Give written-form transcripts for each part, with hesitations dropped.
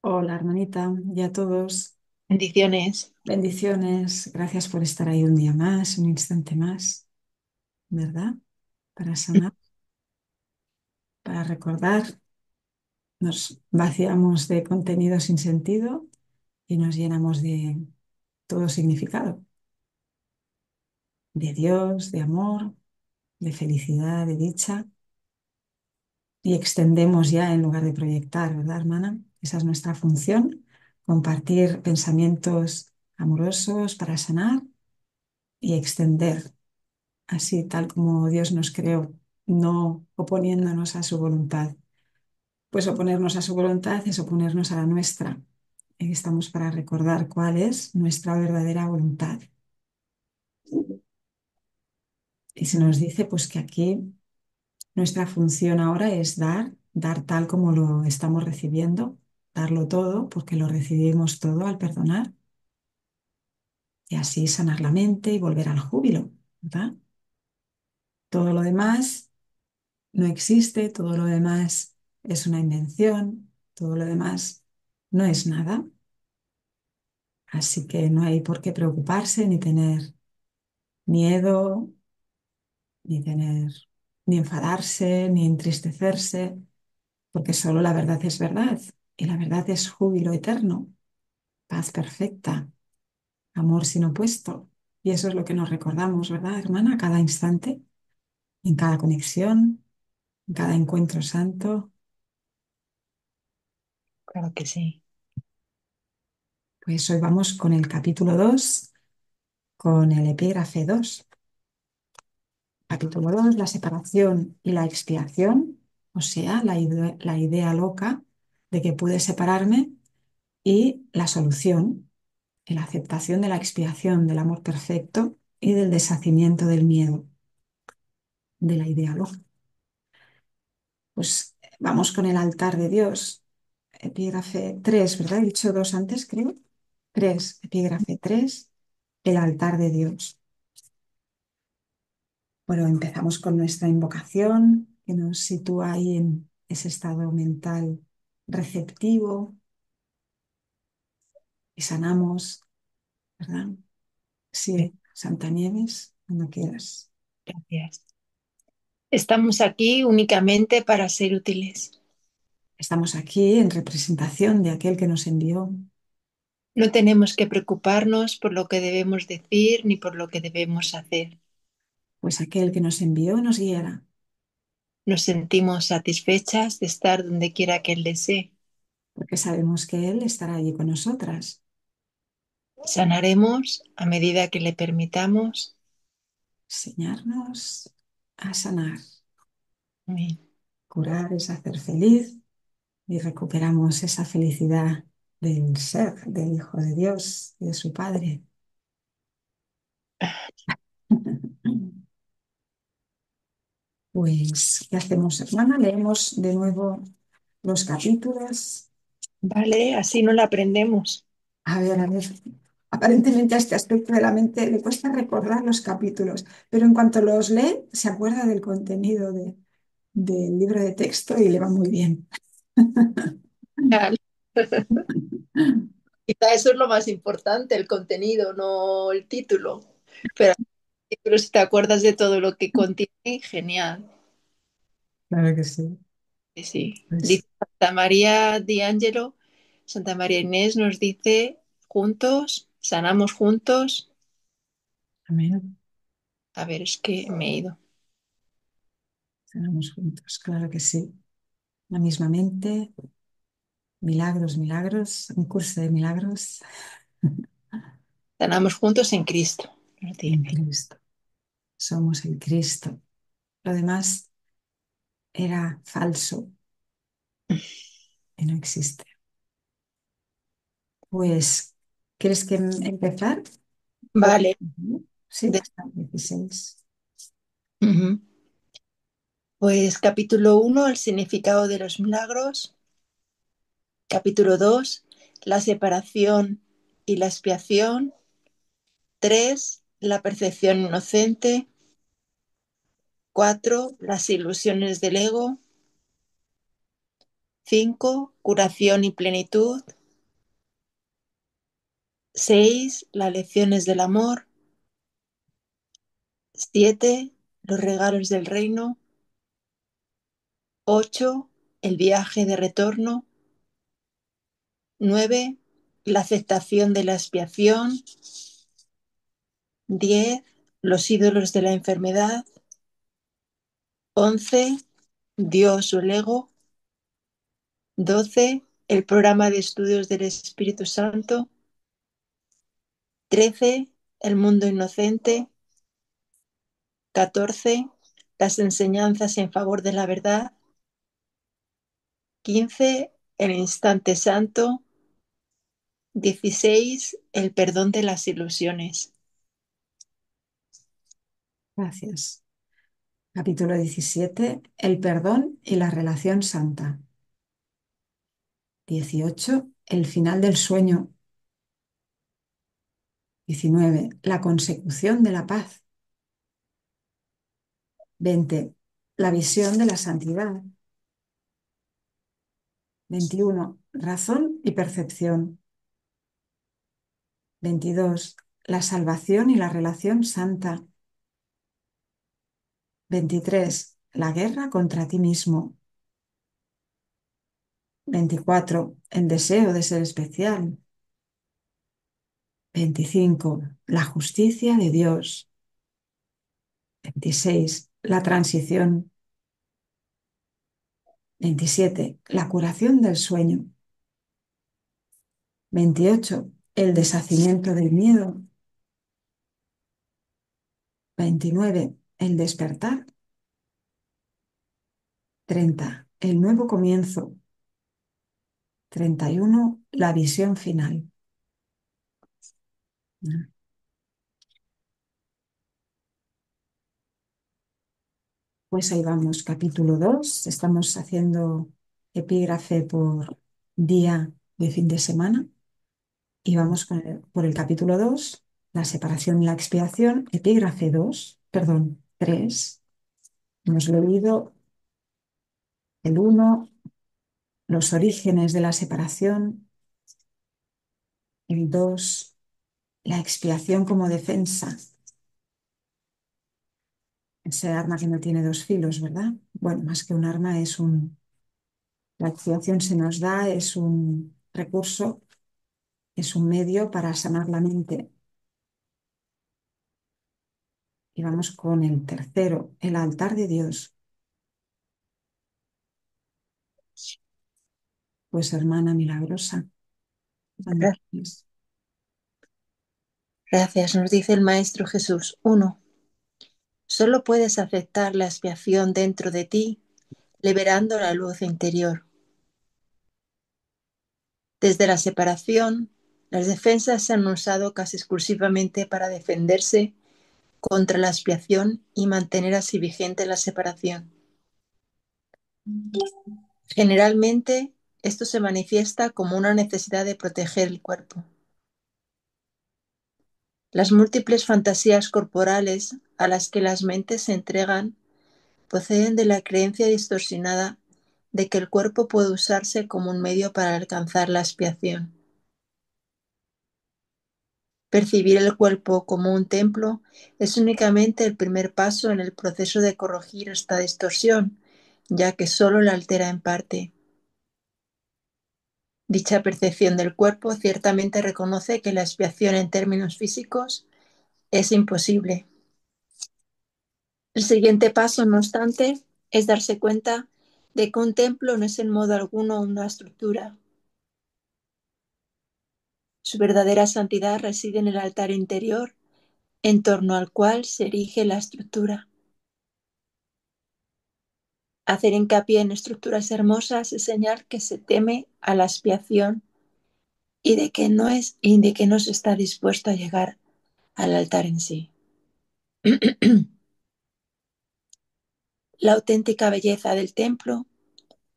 Hola, hermanita, y a todos. Bendiciones. Bendiciones. Gracias por estar ahí un día más, un instante más, ¿verdad? Para sanar, para recordar. Nos vaciamos de contenido sin sentido y nos llenamos de todo significado, de Dios, de amor, de felicidad, de dicha. Y extendemos ya en lugar de proyectar, ¿verdad, hermana? Esa es nuestra función, compartir pensamientos amorosos para sanar y extender así tal como Dios nos creó, no oponiéndonos a su voluntad. Pues oponernos a su voluntad es oponernos a la nuestra. Y estamos para recordar cuál es nuestra verdadera voluntad. Y se nos dice pues que aquí nuestra función ahora es dar tal como lo estamos recibiendo, darlo todo, porque lo recibimos todo al perdonar, y así sanar la mente y volver al júbilo, ¿verdad? Todo lo demás no existe, todo lo demás es una invención, todo lo demás no es nada, así que no hay por qué preocuparse, ni tener miedo, ni enfadarse, ni entristecerse, porque solo la verdad es verdad, y la verdad es júbilo eterno, paz perfecta, amor sin opuesto. Y eso es lo que nos recordamos, ¿verdad, hermana? A cada instante, en cada conexión, en cada encuentro santo. Claro que sí. Pues hoy vamos con el capítulo 2, con el epígrafe 2. Capítulo 2, la separación y la expiación, o sea, la idea loca de que pude separarme, y la solución, la aceptación de la expiación, del amor perfecto y del deshacimiento del miedo, de la idea loca. Pues vamos con el altar de Dios, epígrafe 3, ¿verdad? He dicho 2 antes, creo. 3, epígrafe 3, el altar de Dios. Bueno, empezamos con nuestra invocación, que nos sitúa ahí en ese estado mental receptivo, y sanamos, ¿verdad? Sí, Santa Nieves, cuando quieras. Gracias. Estamos aquí únicamente para ser útiles. Estamos aquí en representación de aquel que nos envió, No tenemos que preocuparnos por lo que debemos decir ni por lo que debemos hacer. pues aquel que nos envió nos guiará, Nos sentimos satisfechas de estar donde quiera que Él desee. porque sabemos que Él estará allí con nosotras. Sanaremos a medida que le permitamos. Enseñarnos a sanar. Amén. Curar es hacer feliz, y recuperamos esa felicidad del ser, del Hijo de Dios y de su Padre. Pues, ¿qué hacemos, hermana? Leemos de nuevo los capítulos. Vale, así no la aprendemos. A ver, a ver. Aparentemente a este aspecto de la mente le cuesta recordar los capítulos, pero en cuanto los lee, se acuerda del contenido del libro de texto y le va muy bien. Genial. Quizá eso es lo más importante, el contenido, no el título. Pero, pero si te acuerdas de todo lo que contiene, genial. Claro que sí. Sí, sí. Pues, Dice Santa María di Angelo, Santa María Inés nos dice, juntos, sanamos juntos. amén. A ver, es que me he ido. Estaremos juntos, claro que sí. La misma mente, milagros, milagros, un curso de milagros Sanamos juntos en Cristo, nos en dice. Cristo. Somos el Cristo. Lo demás era falso y no existe. Pues, ¿quieres que empezar? Vale. Ujú. Sí, De- hasta el 16. Ujú. Pues capítulo 1, el significado de los milagros. Capítulo 2, la separación y la expiación. 3, la percepción inocente. 4, las ilusiones del ego. 5. Curación y plenitud. 6. Las lecciones del amor. 7. Los regalos del reino. 8. El viaje de retorno. 9. La aceptación de la expiación. 10. Los ídolos de la enfermedad. 11. Dios o el ego. 12. El programa de estudios del Espíritu Santo. 13. El mundo inocente. 14. Las enseñanzas en favor de la verdad. 15. El instante santo. 16. El perdón de las ilusiones. Gracias. Capítulo 17. El perdón y la relación santa. 18. El final del sueño. 19. La consecución de la paz. 20. La visión de la santidad. 21. Razón y percepción. 22. La salvación y la relación santa. 23. La guerra contra ti mismo. 24. El deseo de ser especial. 25. La justicia de Dios. 26. La transición. 27. La curación del sueño. 28. El deshacimiento del miedo. 29. El despertar. 30. El nuevo comienzo. 31. La visión final. Pues ahí vamos, capítulo 2. Estamos haciendo epígrafe por día de fin de semana y vamos por el capítulo 2, la separación y la expiación, epígrafe 2, perdón, 3. Hemos leído el 1, los orígenes de la separación, el 2, la expiación como defensa, ese arma que no tiene dos filos, ¿verdad? Bueno, más que un arma es un... La expiación se nos da, es un recurso, es un medio para sanar la mente. Y vamos con el tercero, el altar de Dios. Pues hermana milagrosa, cuando quieres. Gracias, nos dice el Maestro Jesús. 1. Solo puedes aceptar la expiación dentro de ti, liberando la luz interior. Desde la separación, las defensas se han usado casi exclusivamente para defenderse contra la expiación y mantener así vigente la separación. Generalmente, esto se manifiesta como una necesidad de proteger el cuerpo. Las múltiples fantasías corporales a las que las mentes se entregan proceden de la creencia distorsionada de que el cuerpo puede usarse como un medio para alcanzar la expiación. Percibir el cuerpo como un templo es únicamente el primer paso en el proceso de corregir esta distorsión, ya que solo la altera en parte. Dicha percepción del cuerpo ciertamente reconoce que la expiación en términos físicos es imposible. El siguiente paso, no obstante, es darse cuenta de que un templo no es en modo alguno una estructura. Su verdadera santidad reside en el altar interior, en torno al cual se erige la estructura. Hacer hincapié en estructuras hermosas es señal que se teme a la expiación y de que no se está dispuesto a llegar al altar en sí. La auténtica belleza del templo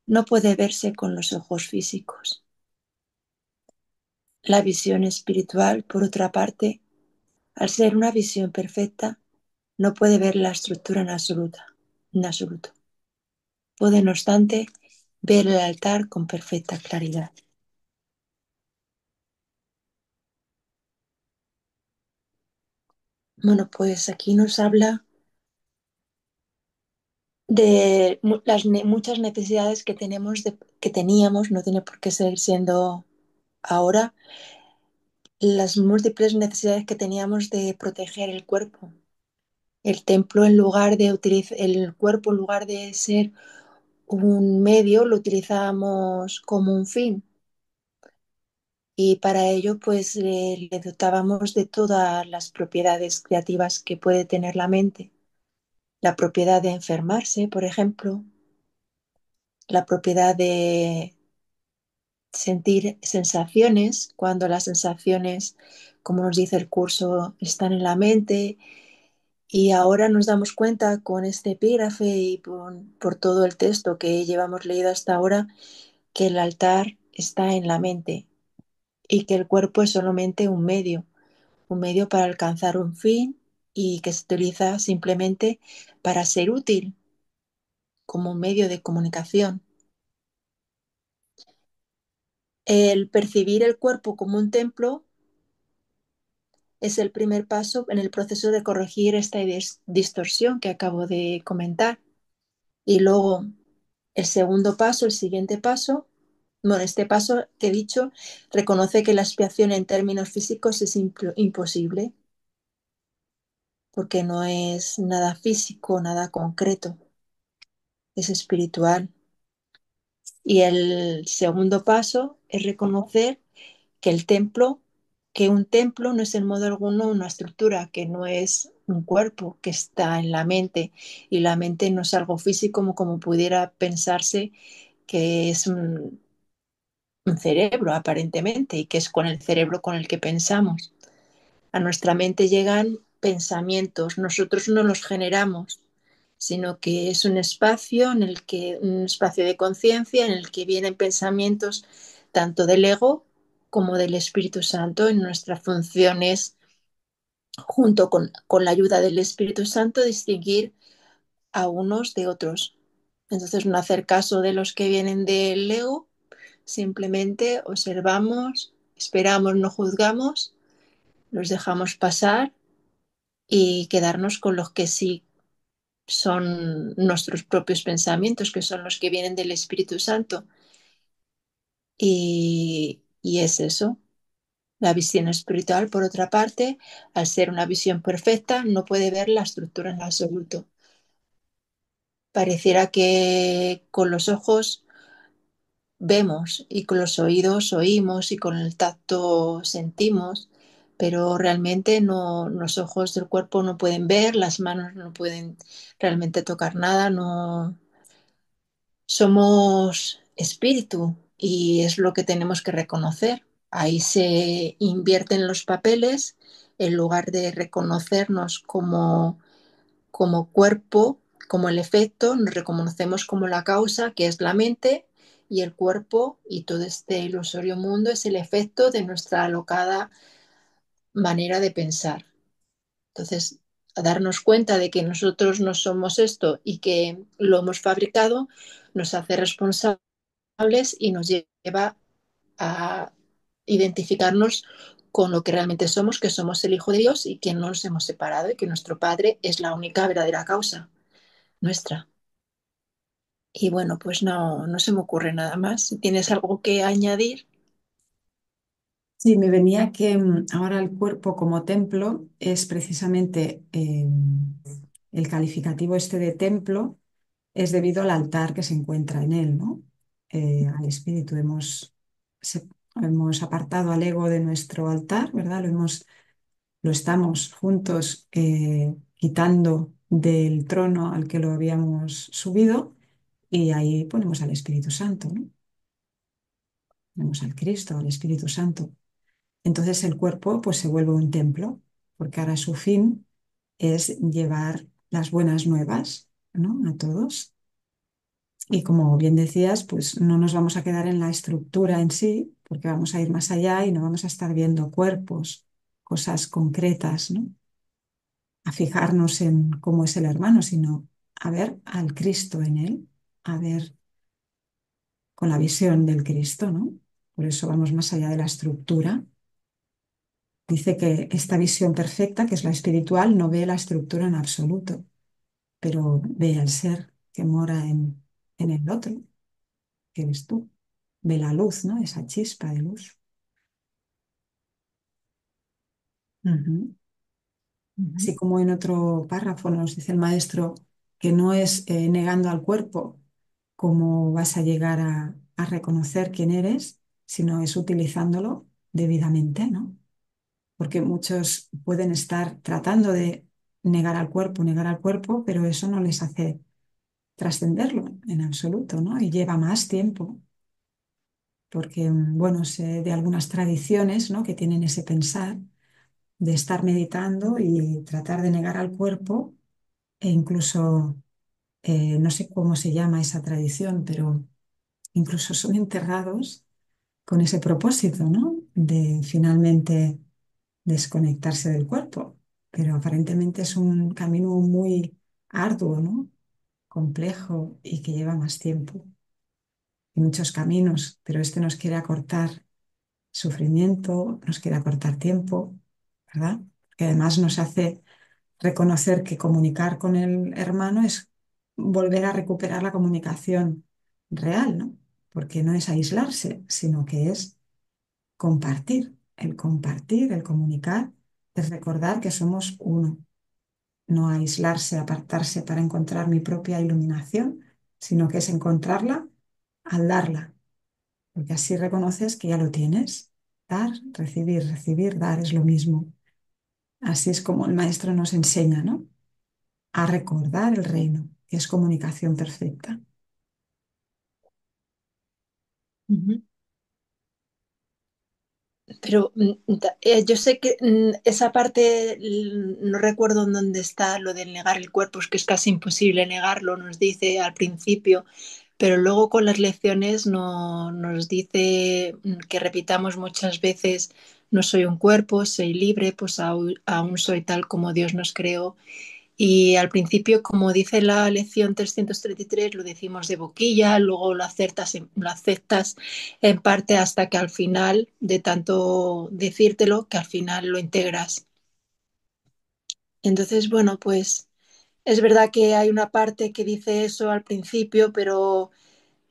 no puede verse con los ojos físicos. La visión espiritual, por otra parte, al ser una visión perfecta, no puede ver la estructura en absoluto. Puede, no obstante, ver el altar con perfecta claridad. Bueno, pues aquí nos habla de muchas necesidades que que teníamos, no tiene por qué seguir siendo ahora, las múltiples necesidades que teníamos de proteger el cuerpo. El templo, en lugar de utilizar el cuerpo, en lugar de ser un medio, lo utilizábamos como un fin. Y para ello, pues le dotábamos de todas las propiedades creativas que puede tener la mente. La propiedad de enfermarse, por ejemplo, la propiedad de sentir sensaciones, cuando las sensaciones, como nos dice el curso, están en la mente. Y ahora nos damos cuenta con este epígrafe y por todo el texto que llevamos leído hasta ahora, que el altar está en la mente y que el cuerpo es solamente un medio para alcanzar un fin y que se utiliza simplemente para ser útil como un medio de comunicación. El percibir el cuerpo como un templo es el primer paso en el proceso de corregir esta distorsión que acabo de comentar. Y luego el segundo paso, el siguiente paso, bueno, este paso que he dicho, reconoce que la expiación en términos físicos es imposible porque no es nada físico, nada concreto, es espiritual. Y el segundo paso es reconocer que el templo, que un templo no es en modo alguno una estructura, que no es un cuerpo que está en la mente y la mente no es algo físico como pudiera pensarse que es un cerebro aparentemente y que es con el cerebro con el que pensamos. A nuestra mente llegan pensamientos, nosotros no los generamos, sino que es un espacio en el que un espacio de conciencia en el que vienen pensamientos tanto del ego como del Espíritu Santo. En nuestra función es, junto con la ayuda del Espíritu Santo, distinguir a unos de otros. Entonces, no hacer caso de los que vienen del ego, simplemente observamos, esperamos, no juzgamos, los dejamos pasar y quedarnos con los que sí son nuestros propios pensamientos, que son los que vienen del Espíritu Santo. Y es eso. La visión espiritual, por otra parte, al ser una visión perfecta, no puede ver la estructura en absoluto. Pareciera que con los ojos vemos y con los oídos oímos y con el tacto sentimos, pero realmente no, los ojos del cuerpo no pueden ver, las manos no pueden realmente tocar nada, no somos espíritu y es lo que tenemos que reconocer. Ahí se invierten los papeles, en lugar de reconocernos como cuerpo, como el efecto, nos reconocemos como la causa, que es la mente, y el cuerpo y todo este ilusorio mundo es el efecto de nuestra alocada manera de pensar. Entonces, a darnos cuenta de que nosotros no somos esto y que lo hemos fabricado, nos hace responsables y nos lleva a identificarnos con lo que realmente somos, que somos el Hijo de Dios y que no nos hemos separado y que nuestro Padre es la única verdadera causa nuestra. Y bueno, pues no, no se me ocurre nada más. Si tienes algo que añadir, Sí, me venía que ahora el cuerpo como templo es precisamente el calificativo este de templo es debido al altar que se encuentra en él, ¿no? Al espíritu hemos apartado al ego de nuestro altar, ¿verdad? Lo estamos juntos quitando del trono al que lo habíamos subido y ahí ponemos al Espíritu Santo, ¿no? Ponemos al Cristo, al Espíritu Santo. Entonces el cuerpo pues se vuelve un templo, porque ahora su fin es llevar las buenas nuevas, ¿no? A todos. Y como bien decías, pues no nos vamos a quedar en la estructura en sí, porque vamos a ir más allá y no vamos a estar viendo cuerpos, cosas concretas, ¿no? A fijarnos en cómo es el hermano, sino a ver al Cristo en él, a ver. con la visión del Cristo, ¿no? Por eso vamos más allá de la estructura. Dice que esta visión perfecta, que es la espiritual, no ve la estructura en absoluto, pero ve al ser que mora en el otro, que eres tú. Ve la luz, ¿no? Esa chispa de luz. Ujú. Ujú. Así como en otro párrafo nos dice el maestro que no es negando al cuerpo cómo vas a llegar a reconocer quién eres, sino es utilizándolo debidamente, ¿no? Porque muchos pueden estar tratando de negar al cuerpo, pero eso no les hace trascenderlo en absoluto, ¿no? Y lleva más tiempo, porque, bueno, sé de algunas tradiciones, ¿no? Que tienen ese pensar de estar meditando y tratar de negar al cuerpo e incluso, no sé cómo se llama esa tradición, pero incluso son enterrados con ese propósito, ¿no? De finalmente desconectarse del cuerpo. Pero aparentemente es un camino muy arduo, ¿no? Complejo y que lleva más tiempo y muchos caminos, pero este nos quiere acortar sufrimiento, nos quiere acortar tiempo, ¿verdad? Que además nos hace reconocer que comunicar con el hermano es volver a recuperar la comunicación real, ¿no? Porque no es aislarse, sino que es compartir, el comunicar, es recordar que somos uno, no aislarse, apartarse para encontrar mi propia iluminación, sino que es encontrarla al darla, porque así reconoces que ya lo tienes. Dar, recibir, dar es lo mismo. Así es como el maestro nos enseña, ¿no? A recordar el reino, que es comunicación perfecta. Ujú. Pero yo sé que esa parte no recuerdo en dónde está lo del negar el cuerpo, es que es casi imposible negarlo, nos dice al principio, pero luego con las lecciones nos dice que repitamos muchas veces, no soy un cuerpo, soy libre, pues aún soy tal como Dios nos creó. Y al principio, como dice la lección 333, lo decimos de boquilla, luego lo aceptas en parte hasta que al final, de tanto decírtelo, que al final lo integras. Entonces, bueno, pues es verdad que hay una parte que dice eso al principio, pero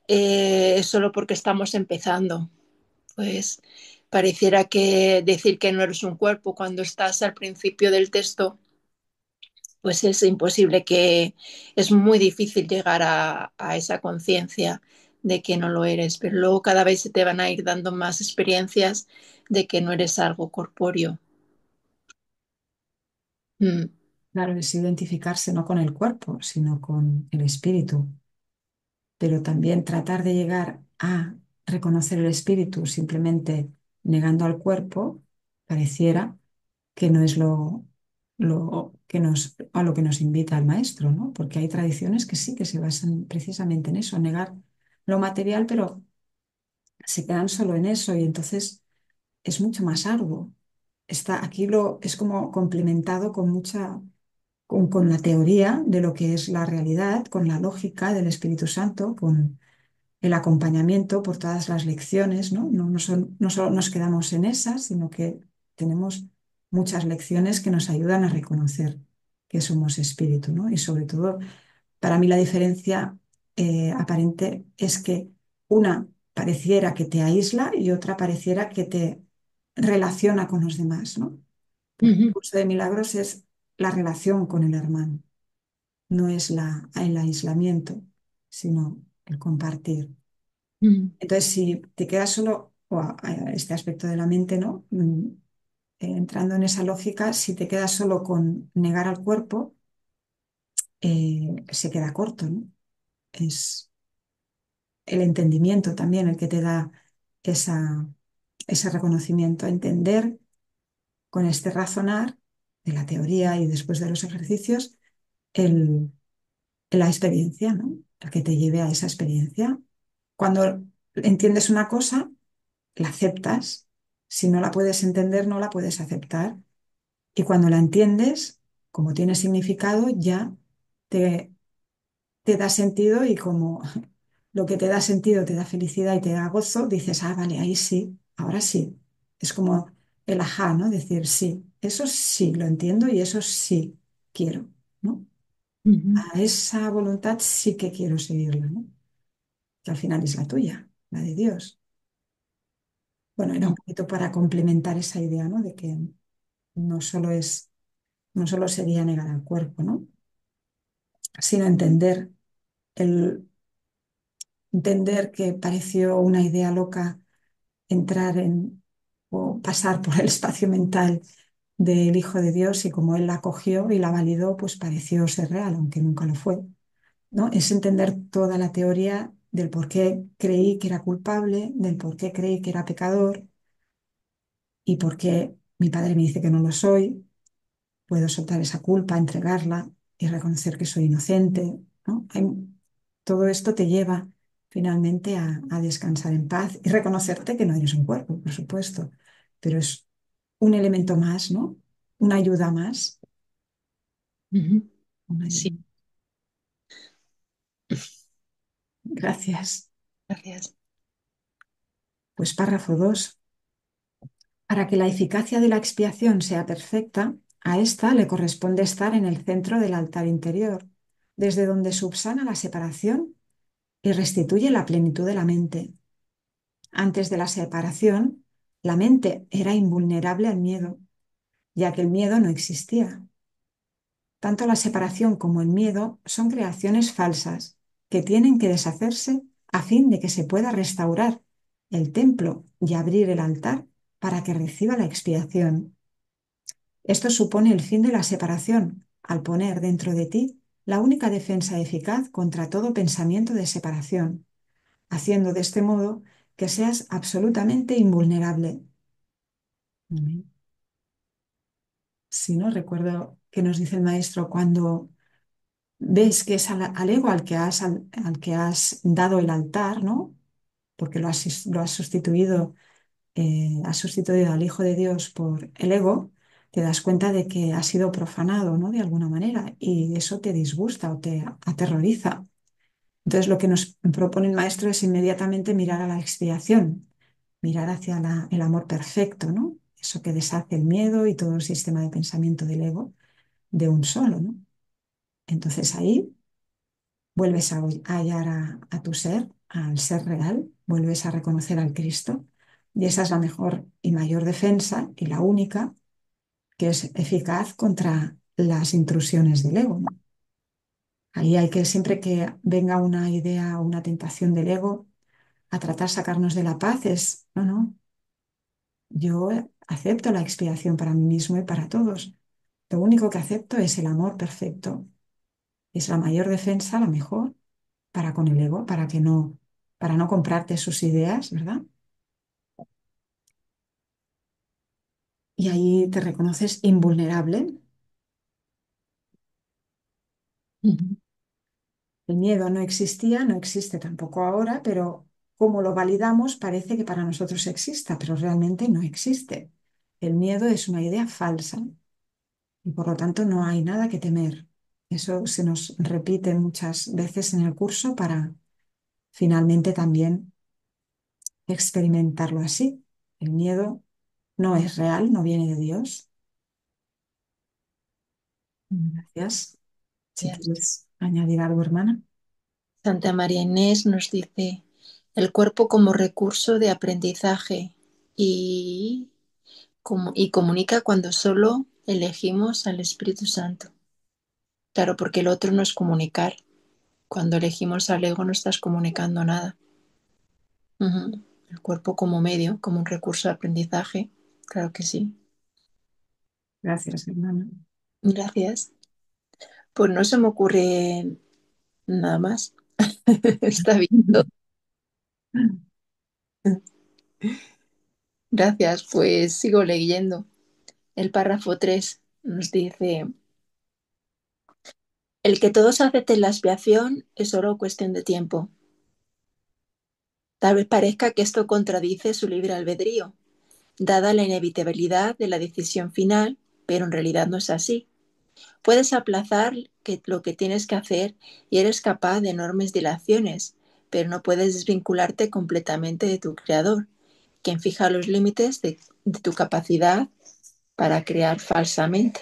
es solo porque estamos empezando. Pues pareciera que decir que no eres un cuerpo cuando estás al principio del texto pues es imposible que es muy difícil llegar a esa conciencia de que no lo eres, pero luego cada vez se te van a ir dando más experiencias de que no eres algo corpóreo. Mm, Claro, es identificarse no con el cuerpo, sino con el espíritu, pero también tratar de llegar a reconocer el espíritu simplemente negando al cuerpo, pareciera que no es lo que a lo que nos invita el maestro, ¿no? Porque hay tradiciones que sí que se basan precisamente en eso, negar lo material, pero se quedan solo en eso y entonces es mucho más arduo. Aquí es como complementado con con la teoría de lo que es la realidad, con la lógica del Espíritu Santo, con el acompañamiento por todas las lecciones, ¿no? No solo nos quedamos en esas, sino que tenemos muchas lecciones que nos ayudan a reconocer que somos espíritu, ¿no? Y sobre todo, para mí la diferencia aparente es que una pareciera que te aísla y otra pareciera que te relaciona con los demás, ¿no? Porque el ujú, curso de milagros es la relación con el hermano, no es el aislamiento, sino el compartir. ujú, Entonces, si te quedas solo, a este aspecto de la mente, ¿no? Entrando en esa lógica, si te quedas solo con negar al cuerpo, se queda corto, ¿no? Es el entendimiento también el que te da esa, ese reconocimiento, entender con este razonar de la teoría y después de los ejercicios, el, la experiencia, ¿no? El que te lleve a esa experiencia. Cuando entiendes una cosa, la aceptas. Si no la puedes entender, no la puedes aceptar. Y cuando la entiendes, como tiene significado, ya te, te da sentido y como lo que te da sentido, te da felicidad y te da gozo, dices, ah, vale, ahí sí, ahora sí. Es como el ajá, ¿no? Decir, sí, eso sí, lo entiendo y eso sí quiero, ¿no? Ujú. A esa voluntad sí que quiero seguirla, ¿no? Que al final es la tuya, la de Dios. Bueno, era un poquito para complementar esa idea, ¿no? De que no solo es, no solo sería negar al cuerpo, ¿no? Sino entender que pareció una idea loca entrar en o pasar por el espacio mental del Hijo de Dios y como él la cogió y la validó, pues pareció ser real, aunque nunca lo fue, ¿no? Es entender toda la teoría del por qué creí que era culpable, del por qué creí que era pecador y por qué mi padre me dice que no lo soy. Puedo soltar esa culpa, entregarla y reconocer que soy inocente, ¿no? Todo esto te lleva finalmente a descansar en paz y reconocerte que no eres un cuerpo, por supuesto, pero es un elemento más, ¿no? Una ayuda más. Ujú. Una ayuda. Sí, Gracias. gracias. Pues párrafo 2. Para que la eficacia de la expiación sea perfecta, a ésta le corresponde estar en el centro del altar interior, desde donde subsana la separación y restituye la plenitud de la mente. Antes de la separación, la mente era invulnerable al miedo, ya que el miedo no existía. Tanto la separación como el miedo son creaciones falsas que tienen que deshacerse a fin de que se pueda restaurar el templo y abrir el altar para que reciba la expiación. Esto supone el fin de la separación, al poner dentro de ti la única defensa eficaz contra todo pensamiento de separación, haciendo de este modo que seas absolutamente invulnerable. Amén. Si no recuerdo que nos dice el maestro cuando ves que es al ego al que has dado el altar, ¿no? Porque lo has sustituido al Hijo de Dios por el ego, te das cuenta de que ha sido profanado, ¿no? De alguna manera, y eso te disgusta o te aterroriza. Entonces, lo que nos propone el maestro es inmediatamente mirar a la expiación, mirar hacia el amor perfecto, ¿no? Eso que deshace el miedo y todo el sistema de pensamiento del ego de un solo, ¿no? Entonces ahí vuelves a hallar a tu ser, al ser real, vuelves a reconocer al Cristo y esa es la mejor y mayor defensa y la única que es eficaz contra las intrusiones del ego, ¿no? Ahí hay que, siempre que venga una idea o una tentación del ego a tratar de sacarnos de la paz, es, no, no, yo acepto la expiación para mí mismo y para todos. Lo único que acepto es el amor perfecto. Es la mayor defensa, la mejor para con el ego, para no comprarte sus ideas, ¿verdad? Y ahí te reconoces invulnerable. Ujú. El miedo no existía, no existe tampoco ahora, pero como lo validamos parece que para nosotros exista, pero realmente no existe. El miedo es una idea falsa y por lo tanto no hay nada que temer. Eso se nos repite muchas veces en el curso para finalmente también experimentarlo así. El miedo no es real, no viene de Dios. Gracias. Si Gracias. quieres añadir algo, hermana. Santa María Inés nos dice, el cuerpo como recurso de aprendizaje y, y comunica cuando solo elegimos al Espíritu Santo. Claro, porque el otro no es comunicar. Cuando elegimos al ego no estás comunicando nada. Ujú. El cuerpo como medio, como un recurso de aprendizaje. Claro que sí. Gracias, hermana. Gracias. Pues no se me ocurre nada más. Está bien todo. Gracias. Pues sigo leyendo. El párrafo 3 nos dice, el que todos acepten la expiación es solo cuestión de tiempo. Tal vez parezca que esto contradice su libre albedrío, dada la inevitabilidad de la decisión final, pero en realidad no es así. Puedes aplazar lo que tienes que hacer y eres capaz de enormes dilaciones, pero no puedes desvincularte completamente de tu creador, quien fija los límites de tu capacidad para crear falsamente.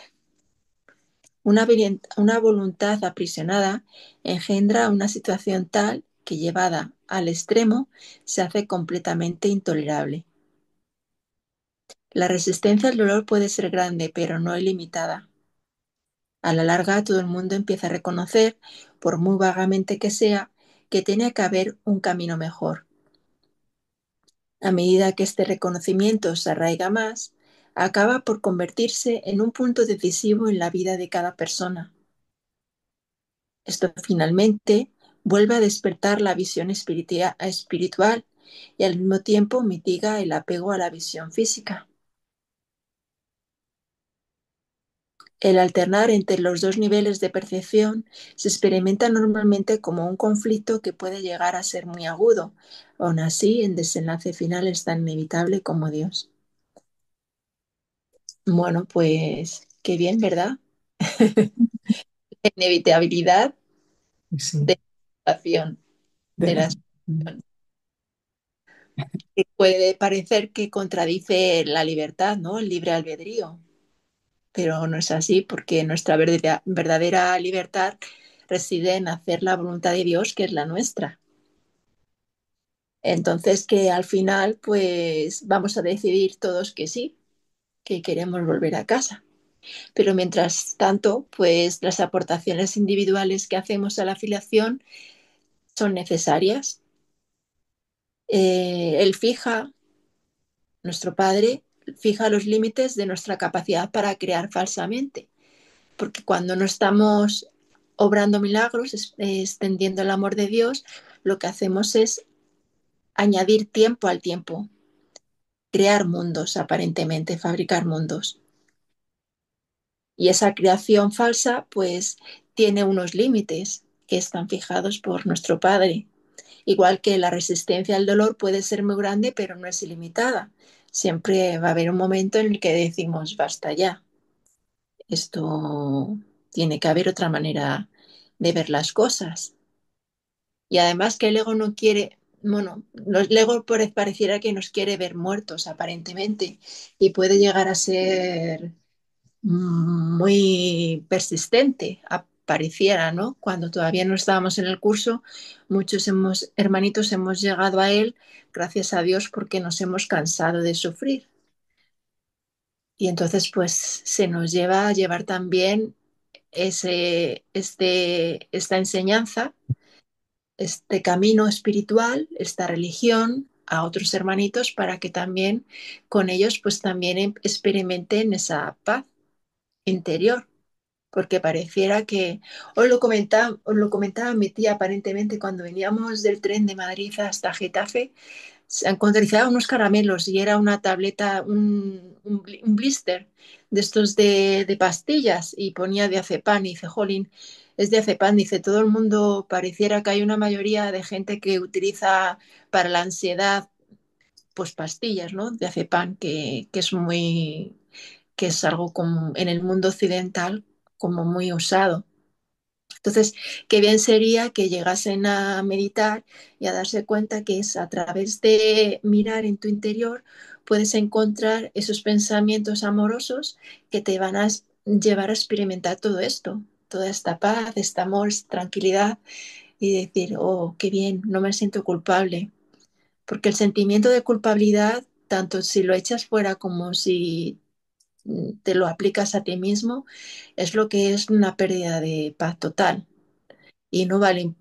Una voluntad aprisionada engendra una situación tal que llevada al extremo se hace completamente intolerable. La resistencia al dolor puede ser grande, pero no ilimitada. A la larga, todo el mundo empieza a reconocer, por muy vagamente que sea, que tiene que haber un camino mejor. A medida que este reconocimiento se arraiga más, acaba por convertirse en un punto decisivo en la vida de cada persona. Esto finalmente vuelve a despertar la visión espiritual y al mismo tiempo mitiga el apego a la visión física. El alternar entre los dos niveles de percepción se experimenta normalmente como un conflicto que puede llegar a ser muy agudo. Aún así, el desenlace final es tan inevitable como Dios. Bueno, pues qué bien, ¿verdad? La inevitabilidad Sí, de la situación, de de la... la situación, que puede parecer que contradice la libertad, ¿no? El libre albedrío, pero no es así porque nuestra verdadera libertad reside en hacer la voluntad de Dios, que es la nuestra. Entonces que al final pues vamos a decidir todos que sí, que queremos volver a casa. Pero mientras tanto, pues las aportaciones individuales que hacemos a la afiliación son necesarias. Él fija, nuestro Padre, fija los límites de nuestra capacidad para crear falsamente, porque cuando no estamos obrando milagros, extendiendo el amor de Dios, lo que hacemos es añadir tiempo al tiempo, crear mundos, aparentemente, fabricar mundos. Y esa creación falsa, pues, tiene unos límites que están fijados por nuestro Padre. Igual que la resistencia al dolor puede ser muy grande, pero no es ilimitada. Siempre va a haber un momento en el que decimos, basta ya, esto tiene que haber otra manera de ver las cosas. Y además que el ego no quiere, bueno, el ego pareciera que nos quiere ver muertos aparentemente y puede llegar a ser muy persistente, pareciera, ¿no? Cuando todavía no estábamos en el curso, hermanitos, hemos llegado a él, gracias a Dios, porque nos hemos cansado de sufrir. Y entonces, pues, se nos lleva a llevar también esta enseñanza, este camino espiritual, esta religión a otros hermanitos para que también con ellos, pues, también experimenten esa paz interior. Porque pareciera que, os lo comentaba mi tía aparentemente cuando veníamos del tren de Madrid hasta Getafe, se encontraba unos caramelos y era una tableta, un blister de estos de pastillas y ponía diazepam y dice, jolín, es diazepam, dice, todo el mundo pareciera que hay una mayoría de gente que utiliza para la ansiedad pues pastillas, ¿no? Diazepam, que es muy, que es algo como en el mundo occidental como muy usado. Entonces, qué bien sería que llegasen a meditar y a darse cuenta que es a través de mirar en tu interior puedes encontrar esos pensamientos amorosos que te van a llevar a experimentar todo esto, toda esta paz, este amor, esta tranquilidad y decir, oh, qué bien, no me siento culpable. Porque el sentimiento de culpabilidad, tanto si lo echas fuera como si te lo aplicas a ti mismo, es lo que es una pérdida de paz total. Y no vale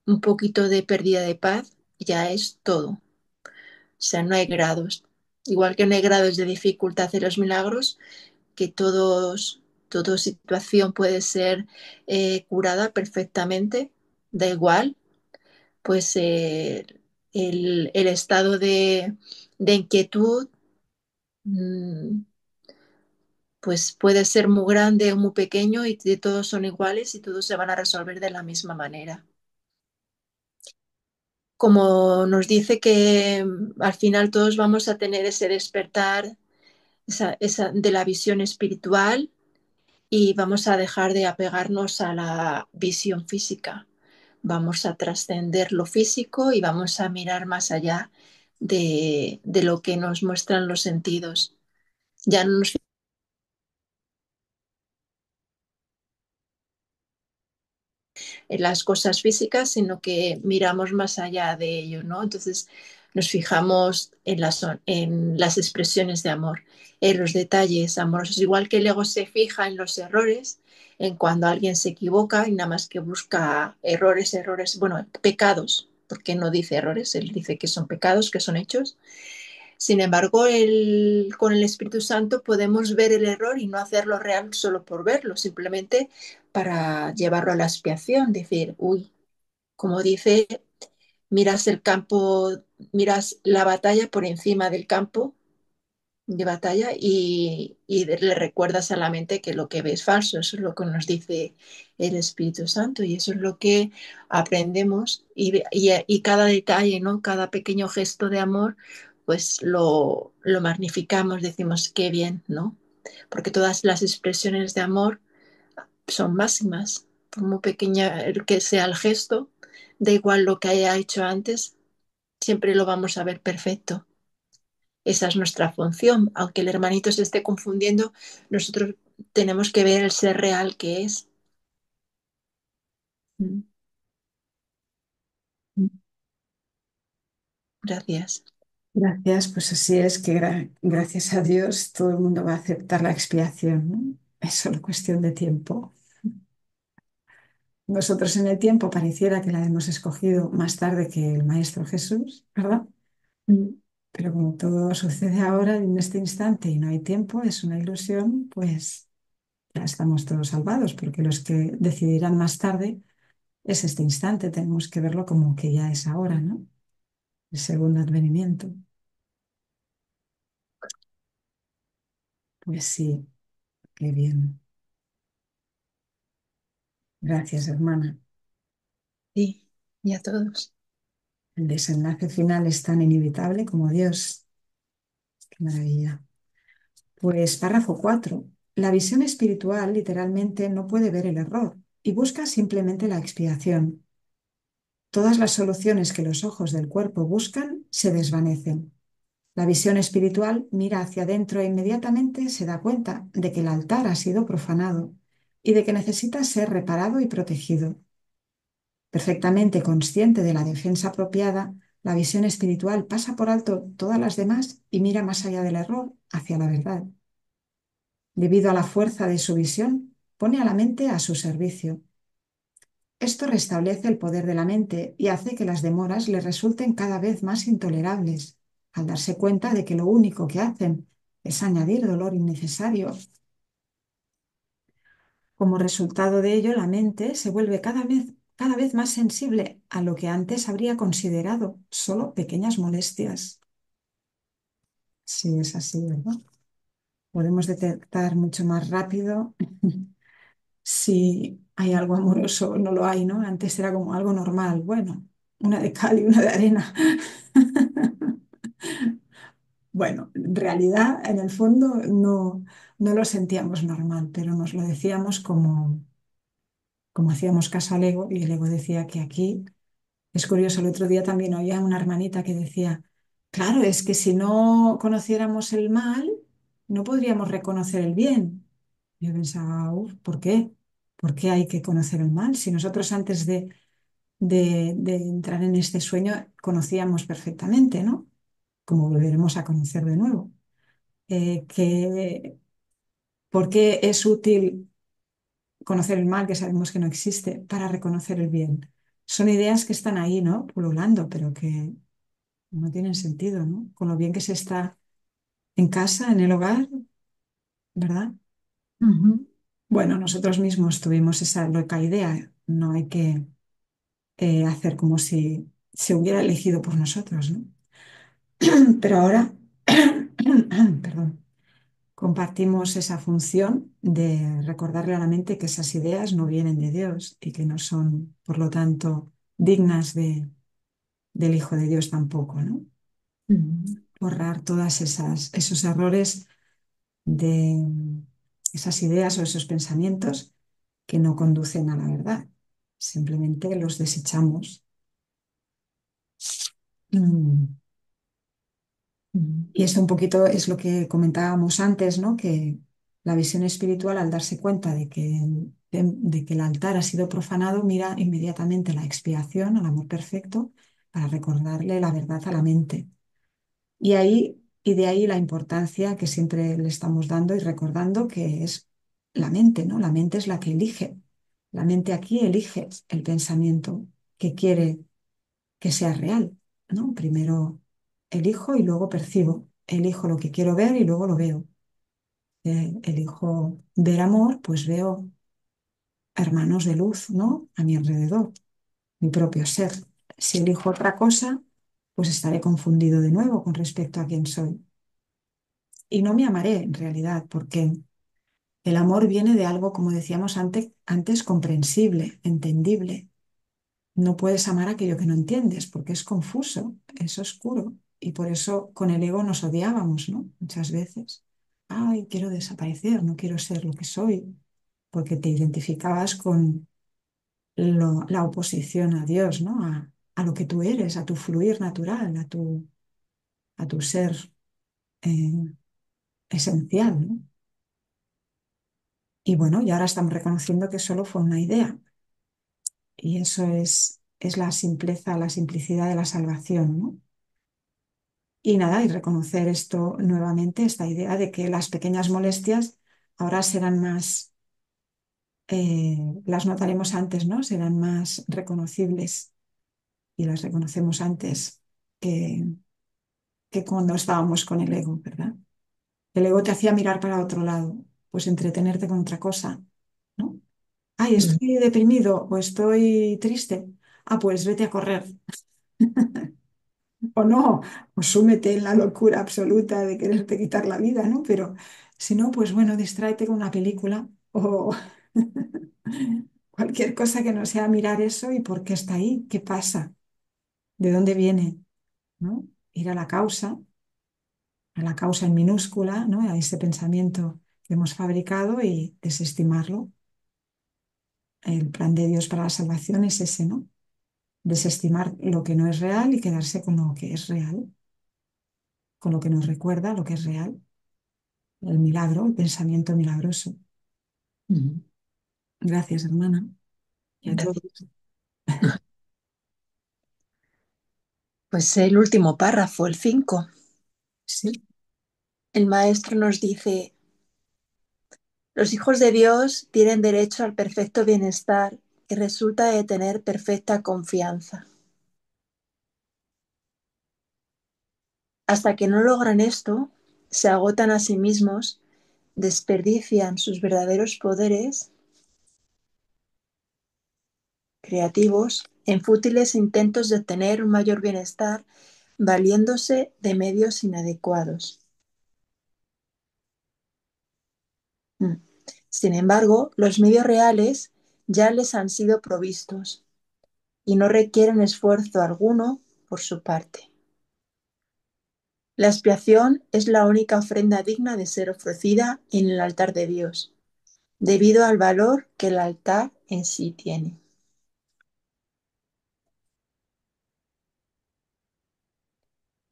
un poquito de pérdida de paz, ya es todo. O sea, no hay grados. Igual que no hay grados de dificultad de los milagros, que toda situación puede ser curada perfectamente, da igual, pues el estado de inquietud mmm, pues puede ser muy grande o muy pequeño y todos son iguales y todos se van a resolver de la misma manera. Como nos dice que al final todos vamos a tener ese despertar de la visión espiritual y vamos a dejar de apegarnos a la visión física, vamos a trascender lo físico y vamos a mirar más allá de lo que nos muestran los sentidos. Ya no nos en las cosas físicas, sino que miramos más allá de ello, ¿no? Entonces nos fijamos en las expresiones de amor, en los detalles amorosos, igual que el ego se fija en los errores, en cuando alguien se equivoca y nada más que busca errores, bueno, pecados, porque no dice errores, él dice que son pecados, que son hechos. Sin embargo, con el Espíritu Santo podemos ver el error y no hacerlo real solo por verlo, simplemente para llevarlo a la expiación, decir, uy, como dice, miras el campo, miras la batalla por encima del campo de batalla y le recuerdas a la mente que lo que ve es falso. Eso es lo que nos dice el Espíritu Santo y eso es lo que aprendemos y cada detalle, ¿no? Cada pequeño gesto de amor, pues lo magnificamos, decimos qué bien, ¿no? Porque todas las expresiones de amor son máximas, por muy pequeña que sea el gesto, da igual lo que haya hecho antes, siempre lo vamos a ver perfecto. Esa es nuestra función. Aunque el hermanito se esté confundiendo, nosotros tenemos que ver el ser real que es. Mm. Mm. Gracias. Gracias, pues así es que gracias a Dios todo el mundo va a aceptar la expiación, ¿no? Es solo cuestión de tiempo. Nosotros en el tiempo pareciera que la hemos escogido más tarde que el Maestro Jesús, ¿verdad? Mm. Pero como todo sucede ahora, en este instante, y no hay tiempo, es una ilusión, pues ya estamos todos salvados, porque los que decidirán más tarde es este instante, tenemos que verlo como que ya es ahora, ¿no? El segundo advenimiento. Pues sí, qué bien. Gracias, hermana. Sí, y a todos. El desenlace final es tan inevitable como Dios. Qué maravilla. Pues párrafo 4. La visión espiritual literalmente no puede ver el error y busca simplemente la expiación. Todas las soluciones que los ojos del cuerpo buscan se desvanecen. La visión espiritual mira hacia adentro e inmediatamente se da cuenta de que el altar ha sido profanado y de que necesita ser reparado y protegido. Perfectamente consciente de la defensa apropiada, la visión espiritual pasa por alto todas las demás y mira más allá del error, hacia la verdad. Debido a la fuerza de su visión, pone a la mente a su servicio. Esto restablece el poder de la mente y hace que las demoras le resulten cada vez más intolerables, al darse cuenta de que lo único que hacen es añadir dolor innecesario. Como resultado de ello, la mente se vuelve cada vez más sensible a lo que antes habría considerado solo pequeñas molestias. Sí, es así, ¿verdad? Podemos detectar mucho más rápido si hay algo amoroso o no lo hay, ¿no? Antes era como algo normal, bueno, una de cal y una de arena. Bueno, en realidad, en el fondo, no lo sentíamos normal, pero nos lo decíamos como hacíamos caso al ego, y el ego decía que aquí, es curioso, el otro día también oía una hermanita que decía, claro, es que si no conociéramos el mal, no podríamos reconocer el bien. Yo pensaba, "Uf, ¿por qué? ¿Por qué hay que conocer el mal? Si nosotros antes de entrar en este sueño conocíamos perfectamente, ¿no? Como volveremos a conocer de nuevo. ¿Por qué es útil conocer el mal, que sabemos que no existe, para reconocer el bien? Son ideas que están ahí, ¿no? Pululando, pero que no tienen sentido, ¿no? Con lo bien que se está en casa, en el hogar, ¿verdad? Ujú. Bueno, nosotros mismos tuvimos esa loca idea, no hay que hacer como si se hubiera elegido por nosotros, ¿no? Pero ahora, perdón, compartimos esa función de recordarle a la mente que esas ideas no vienen de Dios y que no son, por lo tanto, dignas del Hijo de Dios tampoco, ¿no? Borrar todas esos errores de esas ideas o esos pensamientos que no conducen a la verdad. simplemente los desechamos. Mm. Mm. Y esto un poquito es lo que comentábamos antes, ¿no? Que la visión espiritual, al darse cuenta de que el altar ha sido profanado, mira inmediatamente la expiación, al amor perfecto, para recordarle la verdad a la mente. Y de ahí la importancia que siempre le estamos dando y recordando que es la mente, ¿no? La mente es la que elige. La mente aquí elige el pensamiento que quiere que sea real, ¿no? Primero elijo y luego percibo. Elijo lo que quiero ver y luego lo veo. Elijo ver amor, pues veo hermanos de luz, ¿no? A mi alrededor, mi propio ser. Si elijo otra cosa, pues estaré confundido de nuevo con respecto a quién soy. Y no me amaré en realidad, porque el amor viene de algo, como decíamos antes, comprensible, entendible. No puedes amar aquello que no entiendes, porque es confuso, es oscuro. Y por eso con el ego nos odiábamos, ¿no? Muchas veces. Ay, quiero desaparecer, no quiero ser lo que soy, porque te identificabas con la oposición a Dios, ¿no? A lo que tú eres, a tu fluir natural, a tu ser eh, esencial, ¿no? Y bueno, y ahora estamos reconociendo que solo fue una idea. Y eso es la simpleza, la simplicidad de la salvación, ¿no? Y nada, y reconocer esto nuevamente, esta idea de que las pequeñas molestias ahora serán más, las notaremos antes, ¿no? Serán más reconocibles y las reconocemos antes que, que cuando estábamos con el ego, ¿verdad? El ego te hacía mirar para otro lado, pues entretenerte con otra cosa, ¿no? Ay, Mm. estoy deprimido o estoy triste. Ah, pues vete a correr. O no, o súmete en la locura absoluta de quererte quitar la vida, ¿no? Pero si no, pues bueno, distráete con una película o cualquier cosa que no sea mirar eso y por qué está ahí, qué pasa, de dónde viene, ¿no? Ir a la causa en minúscula, ¿no? A ese pensamiento que hemos fabricado y desestimarlo. El plan de Dios para la salvación es ese, ¿no? Desestimar lo que no es real y quedarse con lo que es real, con lo que nos recuerda lo que es real. El milagro, el pensamiento milagroso. Mm. Gracias, hermana. Y a Gracias. todos. Pues el último párrafo, el 5. Sí, El maestro nos dice, los hijos de Dios tienen derecho al perfecto bienestar que resulta de tener perfecta confianza. Hasta que no logran esto, se agotan a sí mismos, desperdician sus verdaderos poderes creativos en fútiles intentos de obtener un mayor bienestar valiéndose de medios inadecuados. Mm. Sin embargo, los medios reales ya les han sido provistos y no requieren esfuerzo alguno por su parte. La expiación es la única ofrenda digna de ser ofrecida en el altar de Dios, debido al valor que el altar en sí tiene.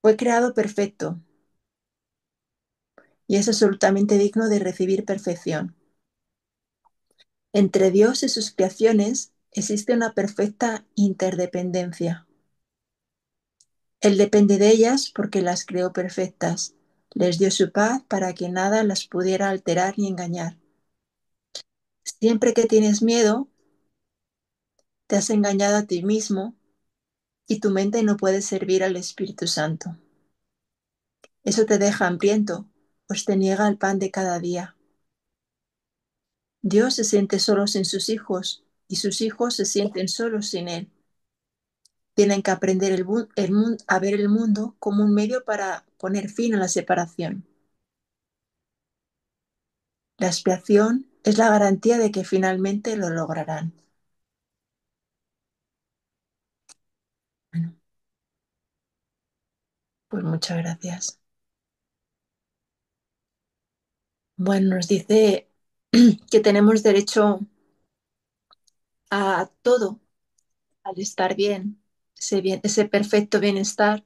Fue creado perfecto y es absolutamente digno de recibir perfección. Entre Dios y sus creaciones existe una perfecta interdependencia. Él depende de ellas porque las creó perfectas. Les dio su paz para que nada las pudiera alterar ni engañar. Siempre que tienes miedo, te has engañado a ti mismo y tu mente no puede servir al Espíritu Santo. Eso te deja hambriento, pues te niega el pan de cada día. Dios se siente solo sin sus hijos y sus hijos se sienten solos sin Él. Tienen que aprender a ver el mundo como un medio para poner fin a la separación. La expiación es la garantía de que finalmente lo lograrán. Bueno, pues muchas gracias. Bueno, nos dice que tenemos derecho a todo, al estar bien, ese perfecto bienestar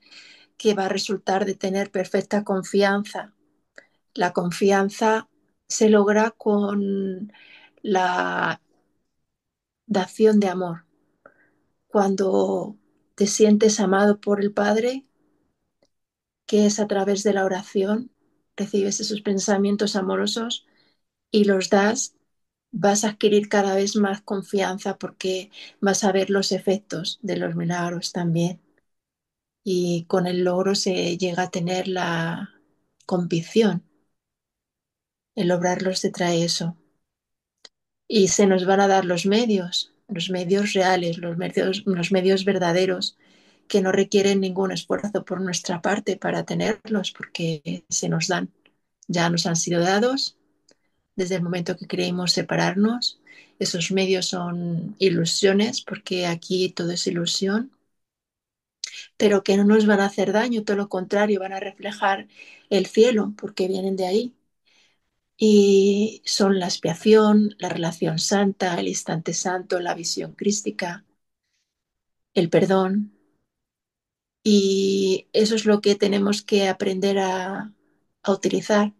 que va a resultar de tener perfecta confianza. La confianza se logra con la dación de amor. Cuando te sientes amado por el Padre, que es a través de la oración, recibes esos pensamientos amorosos y los das, vas a adquirir cada vez más confianza porque vas a ver los efectos de los milagros también. Y con el logro se llega a tener la convicción. El obrarlos te trae eso. Y se nos van a dar los medios reales, los medios verdaderos, que no requieren ningún esfuerzo por nuestra parte para tenerlos, porque se nos dan. Ya nos han sido dados desde el momento que creímos separarnos. Esos medios son ilusiones, porque aquí todo es ilusión, pero que no nos van a hacer daño, todo lo contrario, van a reflejar el cielo, porque vienen de ahí. Y son la expiación, la relación santa, el instante santo, la visión crística, el perdón. Y eso es lo que tenemos que aprender a utilizar.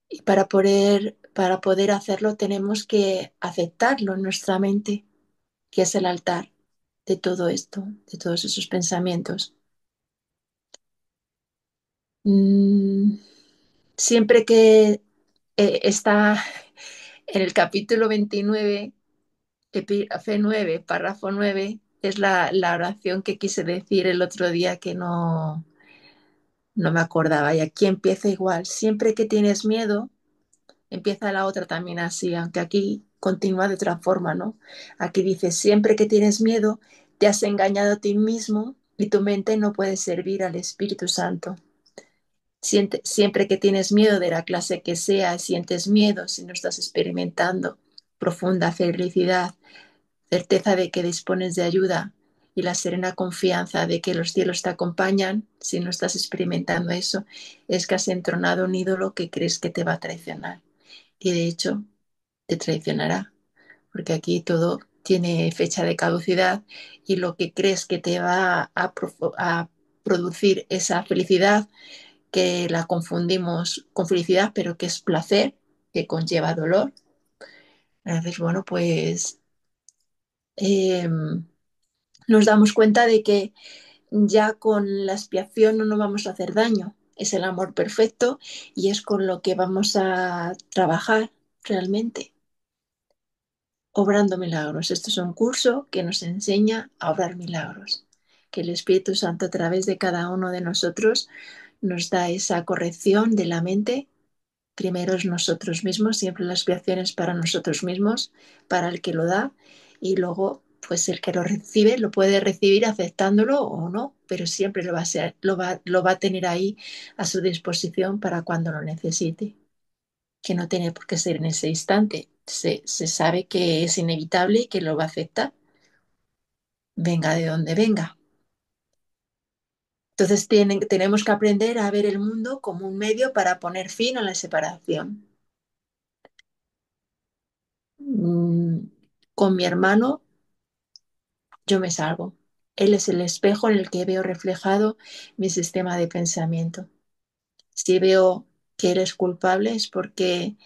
Y para poder hacerlo tenemos que aceptarlo en nuestra mente, que es el altar de todo esto, de todos esos pensamientos. Mm, siempre que está en el capítulo 29, epígrafe 9, párrafo 9, es la oración que quise decir el otro día que no me acordaba. Y aquí empieza igual. Siempre que tienes miedo, empieza la otra también así, aunque aquí continúa de otra forma, ¿no? Aquí dice, siempre que tienes miedo, te has engañado a ti mismo y tu mente no puede servir al Espíritu Santo. Siempre que tienes miedo de la clase que sea, sientes miedo si no estás experimentando profunda felicidad, certeza de que dispones de ayuda y la serena confianza de que los cielos te acompañan, si no estás experimentando eso, es que has entronado un ídolo que crees que te va a traicionar. Y de hecho, te traicionará, porque aquí todo tiene fecha de caducidad y lo que crees que te va a producir esa felicidad, que la confundimos con felicidad, pero que es placer, que conlleva dolor. Entonces, bueno, pues eh, nos damos cuenta de que ya con la expiación no nos vamos a hacer daño. Es el amor perfecto y es con lo que vamos a trabajar realmente, obrando milagros. Esto es un curso que nos enseña a obrar milagros, que el Espíritu Santo a través de cada uno de nosotros nos da esa corrección de la mente. Primero es nosotros mismos, siempre la expiación es para nosotros mismos, para el que lo da, y luego pues el que lo recibe lo puede recibir aceptándolo o no, pero siempre lo va a ser, lo va a tener ahí a su disposición para cuando lo necesite, que no tiene por qué ser en ese instante. Se sabe que es inevitable y que lo va a aceptar, venga de donde venga. Entonces tenemos que aprender a ver el mundo como un medio para poner fin a la separación. Mm, con mi hermano yo me salvo. Él es el espejo en el que veo reflejado mi sistema de pensamiento. Si veo que eres culpable es porque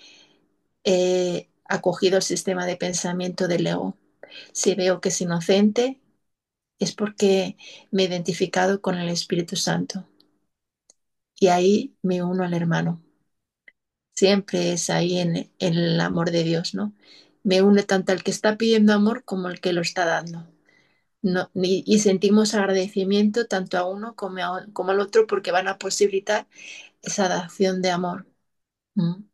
he acogido el sistema de pensamiento del ego. Si veo que es inocente es porque me he identificado con el Espíritu Santo. Y ahí me uno al hermano. Siempre es ahí en el amor de Dios, ¿no? Me une tanto al que está pidiendo amor como al que lo está dando. No, y sentimos agradecimiento tanto a uno como al otro porque van a posibilitar esa acción de amor. ¿Mm?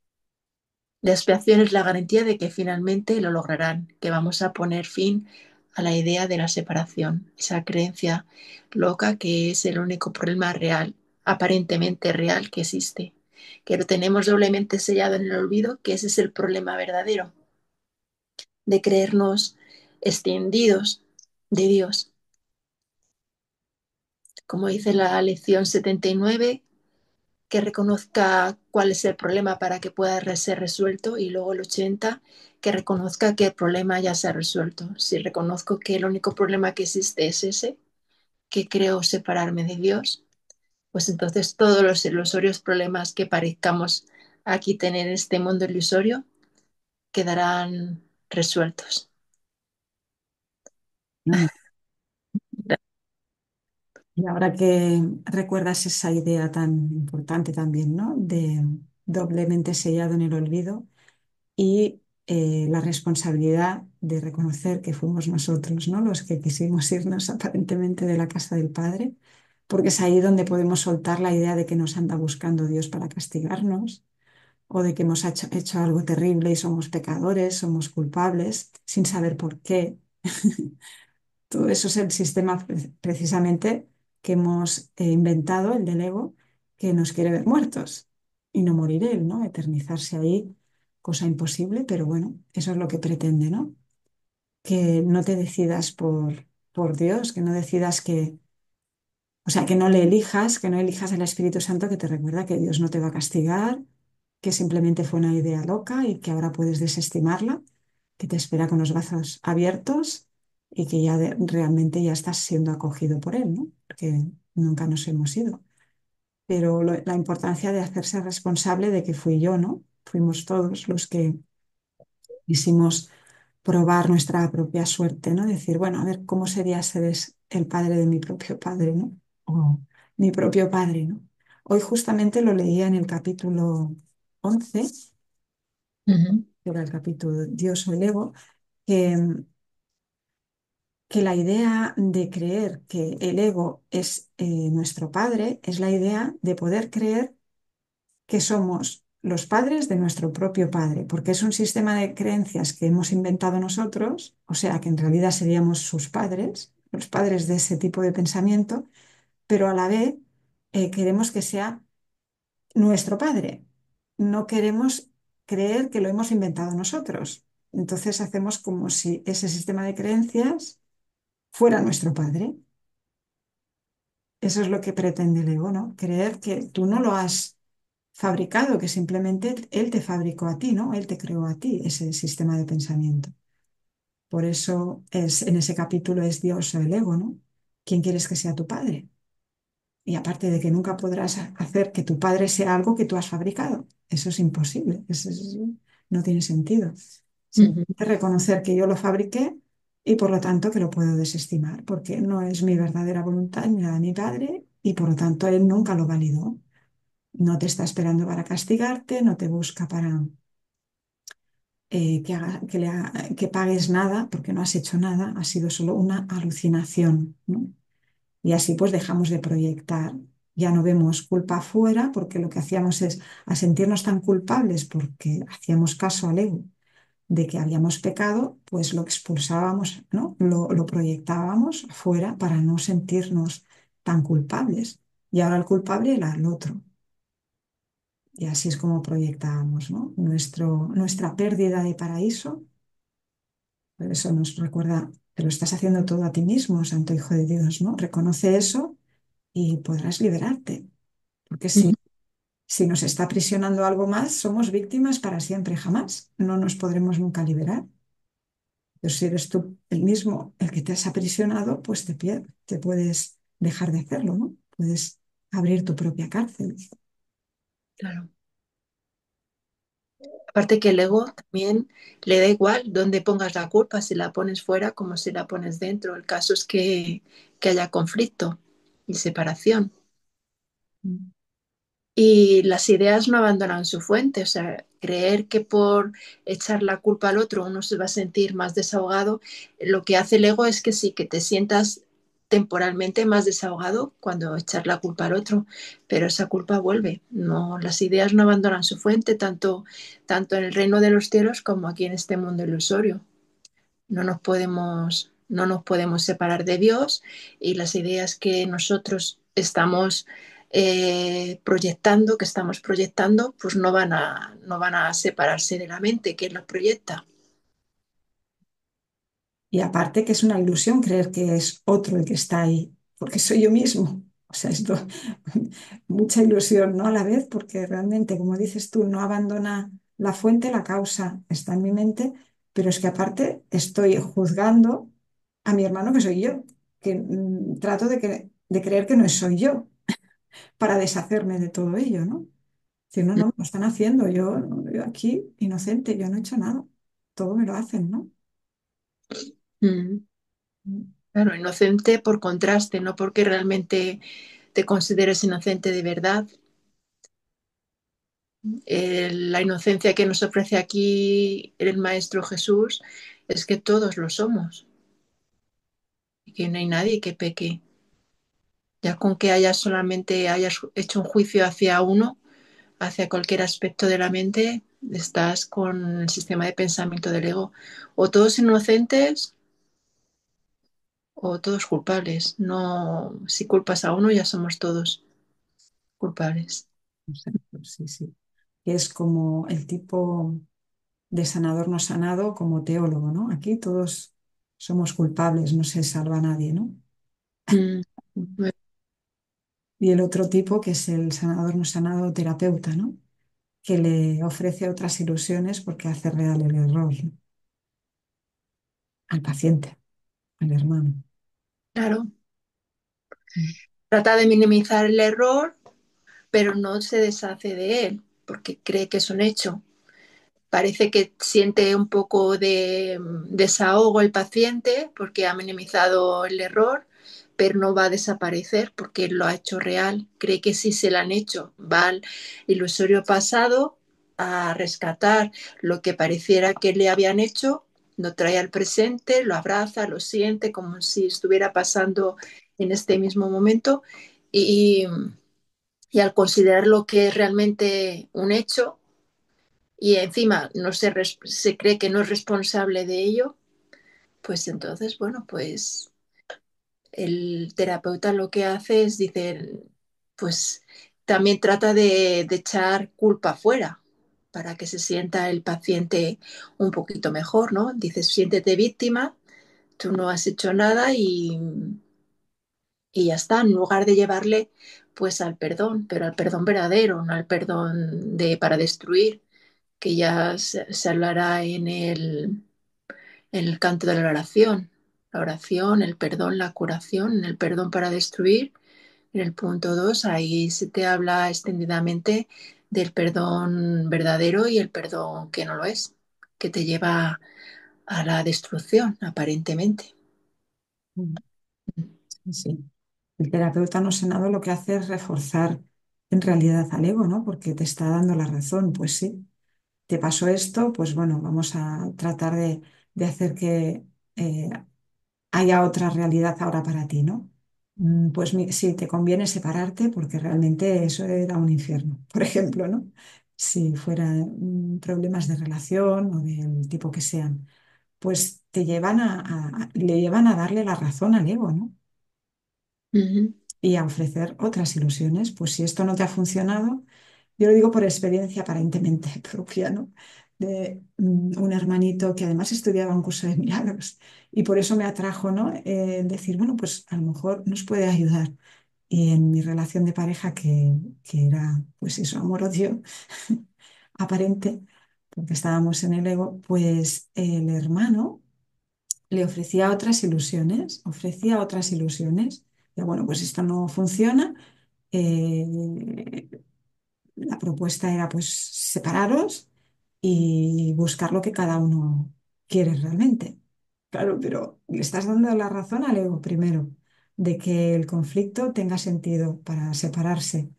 La expiación es la garantía de que finalmente lo lograrán, que vamos a poner fin a la idea de la separación, esa creencia loca que es el único problema real, aparentemente real que existe, que lo tenemos doblemente sellado en el olvido, que ese es el problema verdadero, de creernos extendidos de Dios. Como dice la lección 79, que reconozca cuál es el problema para que pueda ser resuelto y luego el 80 que reconozca que el problema ya se ha resuelto. Si reconozco que el único problema que existe es ese, que creo separarme de Dios, pues entonces todos los ilusorios problemas que parezcamos aquí tener en este mundo ilusorio quedarán resueltos. Mm. Y ahora que recuerdas esa idea tan importante también, ¿no? De doblemente sellado en el olvido y la responsabilidad de reconocer que fuimos nosotros, ¿no? Los que quisimos irnos aparentemente de la casa del Padre, porque es ahí donde podemos soltar la idea de que nos anda buscando Dios para castigarnos o de que hemos hecho algo terrible y somos pecadores, somos culpables, sin saber por qué. Todo eso es el sistema precisamente que hemos inventado, el del ego, que nos quiere ver muertos y no morir él, ¿no? Eternizarse ahí, cosa imposible, pero bueno, eso es lo que pretende, ¿no? Que no te decidas por Dios, que no decidas que, o sea, que no elijas al Espíritu Santo que te recuerda que Dios no te va a castigar, que simplemente fue una idea loca y que ahora puedes desestimarla, que te espera con los brazos abiertos y que ya realmente ya estás siendo acogido por Él, ¿no? Porque nunca nos hemos ido. Pero la importancia de hacerse responsable de que fui yo, ¿no? Fuimos todos los que quisimos probar nuestra propia suerte, ¿no? Decir, bueno, a ver, ¿cómo sería ser el padre de mi propio padre, ¿no? O mi propio padre, ¿no? Hoy justamente lo leía en el capítulo 11, Ujú, que era el capítulo Dios o el ego, que, que la idea de creer que el ego es nuestro padre es la idea de poder creer que somos los padres de nuestro propio padre, porque es un sistema de creencias que hemos inventado nosotros, o sea que en realidad seríamos sus padres, los padres de ese tipo de pensamiento, pero a la vez queremos que sea nuestro padre. No queremos creer que lo hemos inventado nosotros. Entonces hacemos como si ese sistema de creencias fuera nuestro padre. Eso es lo que pretende el ego, ¿no? Creer que tú no lo has fabricado, que simplemente él te fabricó a ti, ¿no? Él te creó a ti ese sistema de pensamiento. Por eso en ese capítulo es Dios o el ego, ¿no? ¿Quién quieres que sea tu padre? Y aparte de que nunca podrás hacer que tu padre sea algo que tú has fabricado. Eso es imposible, no tiene sentido. ujú, Simplemente reconocer que yo lo fabriqué y por lo tanto que lo puedo desestimar, porque no es mi verdadera voluntad ni la de mi padre y por lo tanto él nunca lo validó. No te está esperando para castigarte, no te busca para que pagues nada, porque no has hecho nada, ha sido solo una alucinación, ¿no? Y así pues dejamos de proyectar. Ya no vemos culpa afuera porque lo que hacíamos es a sentirnos tan culpables porque hacíamos caso al ego de que habíamos pecado, pues lo expulsábamos, ¿no? Lo proyectábamos afuera para no sentirnos tan culpables. Y ahora el culpable era el otro. Y así es como proyectábamos, ¿no? Nuestra pérdida de paraíso. Por eso nos recuerda que lo estás haciendo todo a ti mismo, Santo Hijo de Dios, ¿no? Reconoce eso y podrás liberarte. Porque ujú. si nos está aprisionando algo más, somos víctimas para siempre, jamás. No nos podremos nunca liberar. Pero si eres tú el mismo el que te has aprisionado, pues te puedes dejar de hacerlo, ¿no? Puedes abrir tu propia cárcel. Claro. Aparte que el ego también le da igual dónde pongas la culpa, si la pones fuera como si la pones dentro. El caso es que haya conflicto y separación. Mm. Y las ideas no abandonan su fuente, o sea, creer que por echar la culpa al otro uno se va a sentir más desahogado, lo que hace el ego es que sí, que te sientas temporalmente más desahogado cuando echar la culpa al otro, pero esa culpa vuelve. No, las ideas no abandonan su fuente, tanto en el reino de los cielos como aquí en este mundo ilusorio. No nos podemos separar de Dios y las ideas que nosotros estamos proyectando, pues no van a separarse de la mente que las proyecta. Y aparte que es una ilusión creer que es otro el que está ahí, porque soy yo mismo. O sea, esto, mucha ilusión, ¿no? A la vez, porque realmente, como dices tú, no abandona la fuente, la causa está en mi mente, pero es que aparte estoy juzgando a mi hermano que soy yo, que trato de creer que no soy yo para deshacerme de todo ello, ¿no? Si no, no, lo están haciendo, yo aquí inocente, yo no he hecho nada, todo me lo hacen, ¿no? Mm. Claro, inocente por contraste, no porque realmente te consideres inocente de verdad. La inocencia que nos ofrece aquí el Maestro Jesús es que todos lo somos y que no hay nadie que peque. Ya con que hayas hecho un juicio hacia uno, hacia cualquier aspecto de la mente, estás con el sistema de pensamiento del ego. O todos inocentes o todos culpables. No, si culpas a uno, ya somos todos culpables. Exacto, sí, sí. Es como el tipo de sanador no sanado como teólogo, ¿no? Aquí todos somos culpables, no se salva nadie, ¿no? Mm, Y el otro tipo que es el sanador no sanado terapeuta, ¿no? Que le ofrece otras ilusiones porque hace real el error, ¿no? Al paciente, al hermano. claro. Trata de minimizar el error, pero no se deshace de él, porque cree que es un hecho. Parece que siente un poco de desahogo el paciente porque ha minimizado el error, pero no va a desaparecer porque lo ha hecho real. Cree que sí se lo han hecho. Va al ilusorio pasado a rescatar lo que pareciera que le habían hecho, lo trae al presente, lo abraza, lo siente como si estuviera pasando en este mismo momento y, y al considerar lo que es realmente un hecho, y encima se cree que no es responsable de ello, pues entonces, bueno, pues el terapeuta lo que hace es, dice, pues también trata de echar culpa fuera para que se sienta el paciente un poquito mejor, ¿no? Dices, siéntete víctima, tú no has hecho nada y ya está, en lugar de llevarle pues al perdón, pero al perdón verdadero, no al perdón de para destruir, que ya se hablará en el canto de la oración. La oración, el perdón, la curación, el perdón para destruir. En el punto 2 ahí se te habla extendidamente del perdón verdadero y el perdón que no lo es, que te lleva a la destrucción, aparentemente. Sí, sí. El terapeuta no sanado lo que hace es reforzar en realidad al ego, ¿no? Porque te está dando la razón, pues sí. Te pasó esto, pues bueno, vamos a tratar de hacer que eh, haya otra realidad ahora para ti, ¿no? Pues sí, te conviene separarte porque realmente eso era un infierno, por ejemplo, ¿no? Si fueran problemas de relación o del tipo que sean, pues te llevan le llevan a darle la razón al ego, ¿no? Uh -huh. Y a ofrecer otras ilusiones. Pues si esto no te ha funcionado, yo lo digo por experiencia aparentemente propia, ¿no? De un hermanito que además estudiaba un curso de milagros y por eso me atrajo, ¿no? Decir, bueno, pues a lo mejor nos puede ayudar. Y en mi relación de pareja, que era, pues eso, amor-odio aparente, porque estábamos en el ego, pues el hermano le ofrecía otras ilusiones. Ya bueno, pues esto no funciona. eh, la propuesta era pues separaros y buscar lo que cada uno quiere realmente. Claro, pero le estás dando la razón al ego primero, de que el conflicto tenga sentido para separarse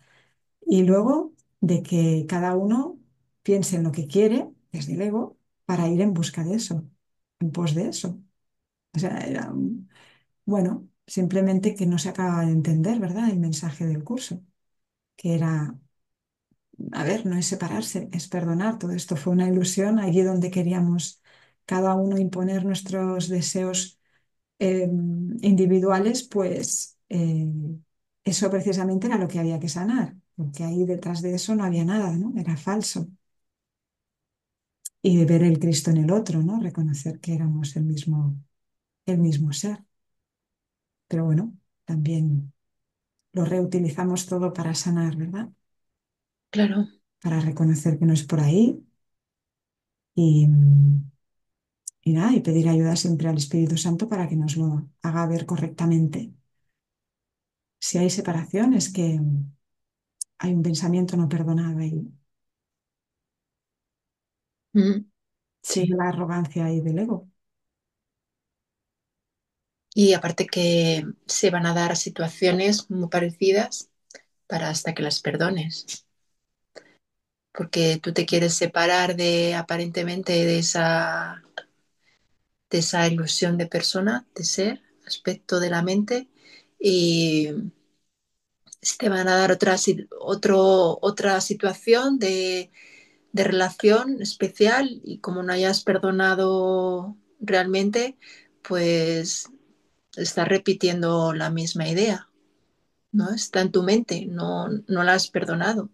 y luego de que cada uno piense en lo que quiere desde el ego para ir en busca de eso, en pos de eso. O sea, bueno, simplemente que no se acaba de entender, ¿verdad? El mensaje del curso, que era, a ver, no es separarse, es perdonar. Todo esto fue una ilusión allí donde queríamos cada uno imponer nuestros deseos individuales, pues eso precisamente era lo que había que sanar, porque ahí detrás de eso no había nada, ¿no? Era falso. Y de ver el Cristo en el otro, ¿no? Reconocer que éramos el mismo ser. Pero bueno, también lo reutilizamos todo para sanar, ¿verdad? claro. Para reconocer que no es por ahí y, y nada, y pedir ayuda siempre al Espíritu Santo para que nos lo haga ver correctamente. Si hay separación, es que hay un pensamiento no perdonado ahí. Mm, Sigue sí. la arrogancia ahí del ego. Y aparte que se van a dar situaciones muy parecidas para hasta que las perdones, porque tú te quieres separar de aparentemente de esa ilusión de persona, de ser, aspecto de la mente, y te van a dar otra situación de relación especial y como no hayas perdonado realmente, pues estás repitiendo la misma idea, ¿no? Está en tu mente, no la has perdonado.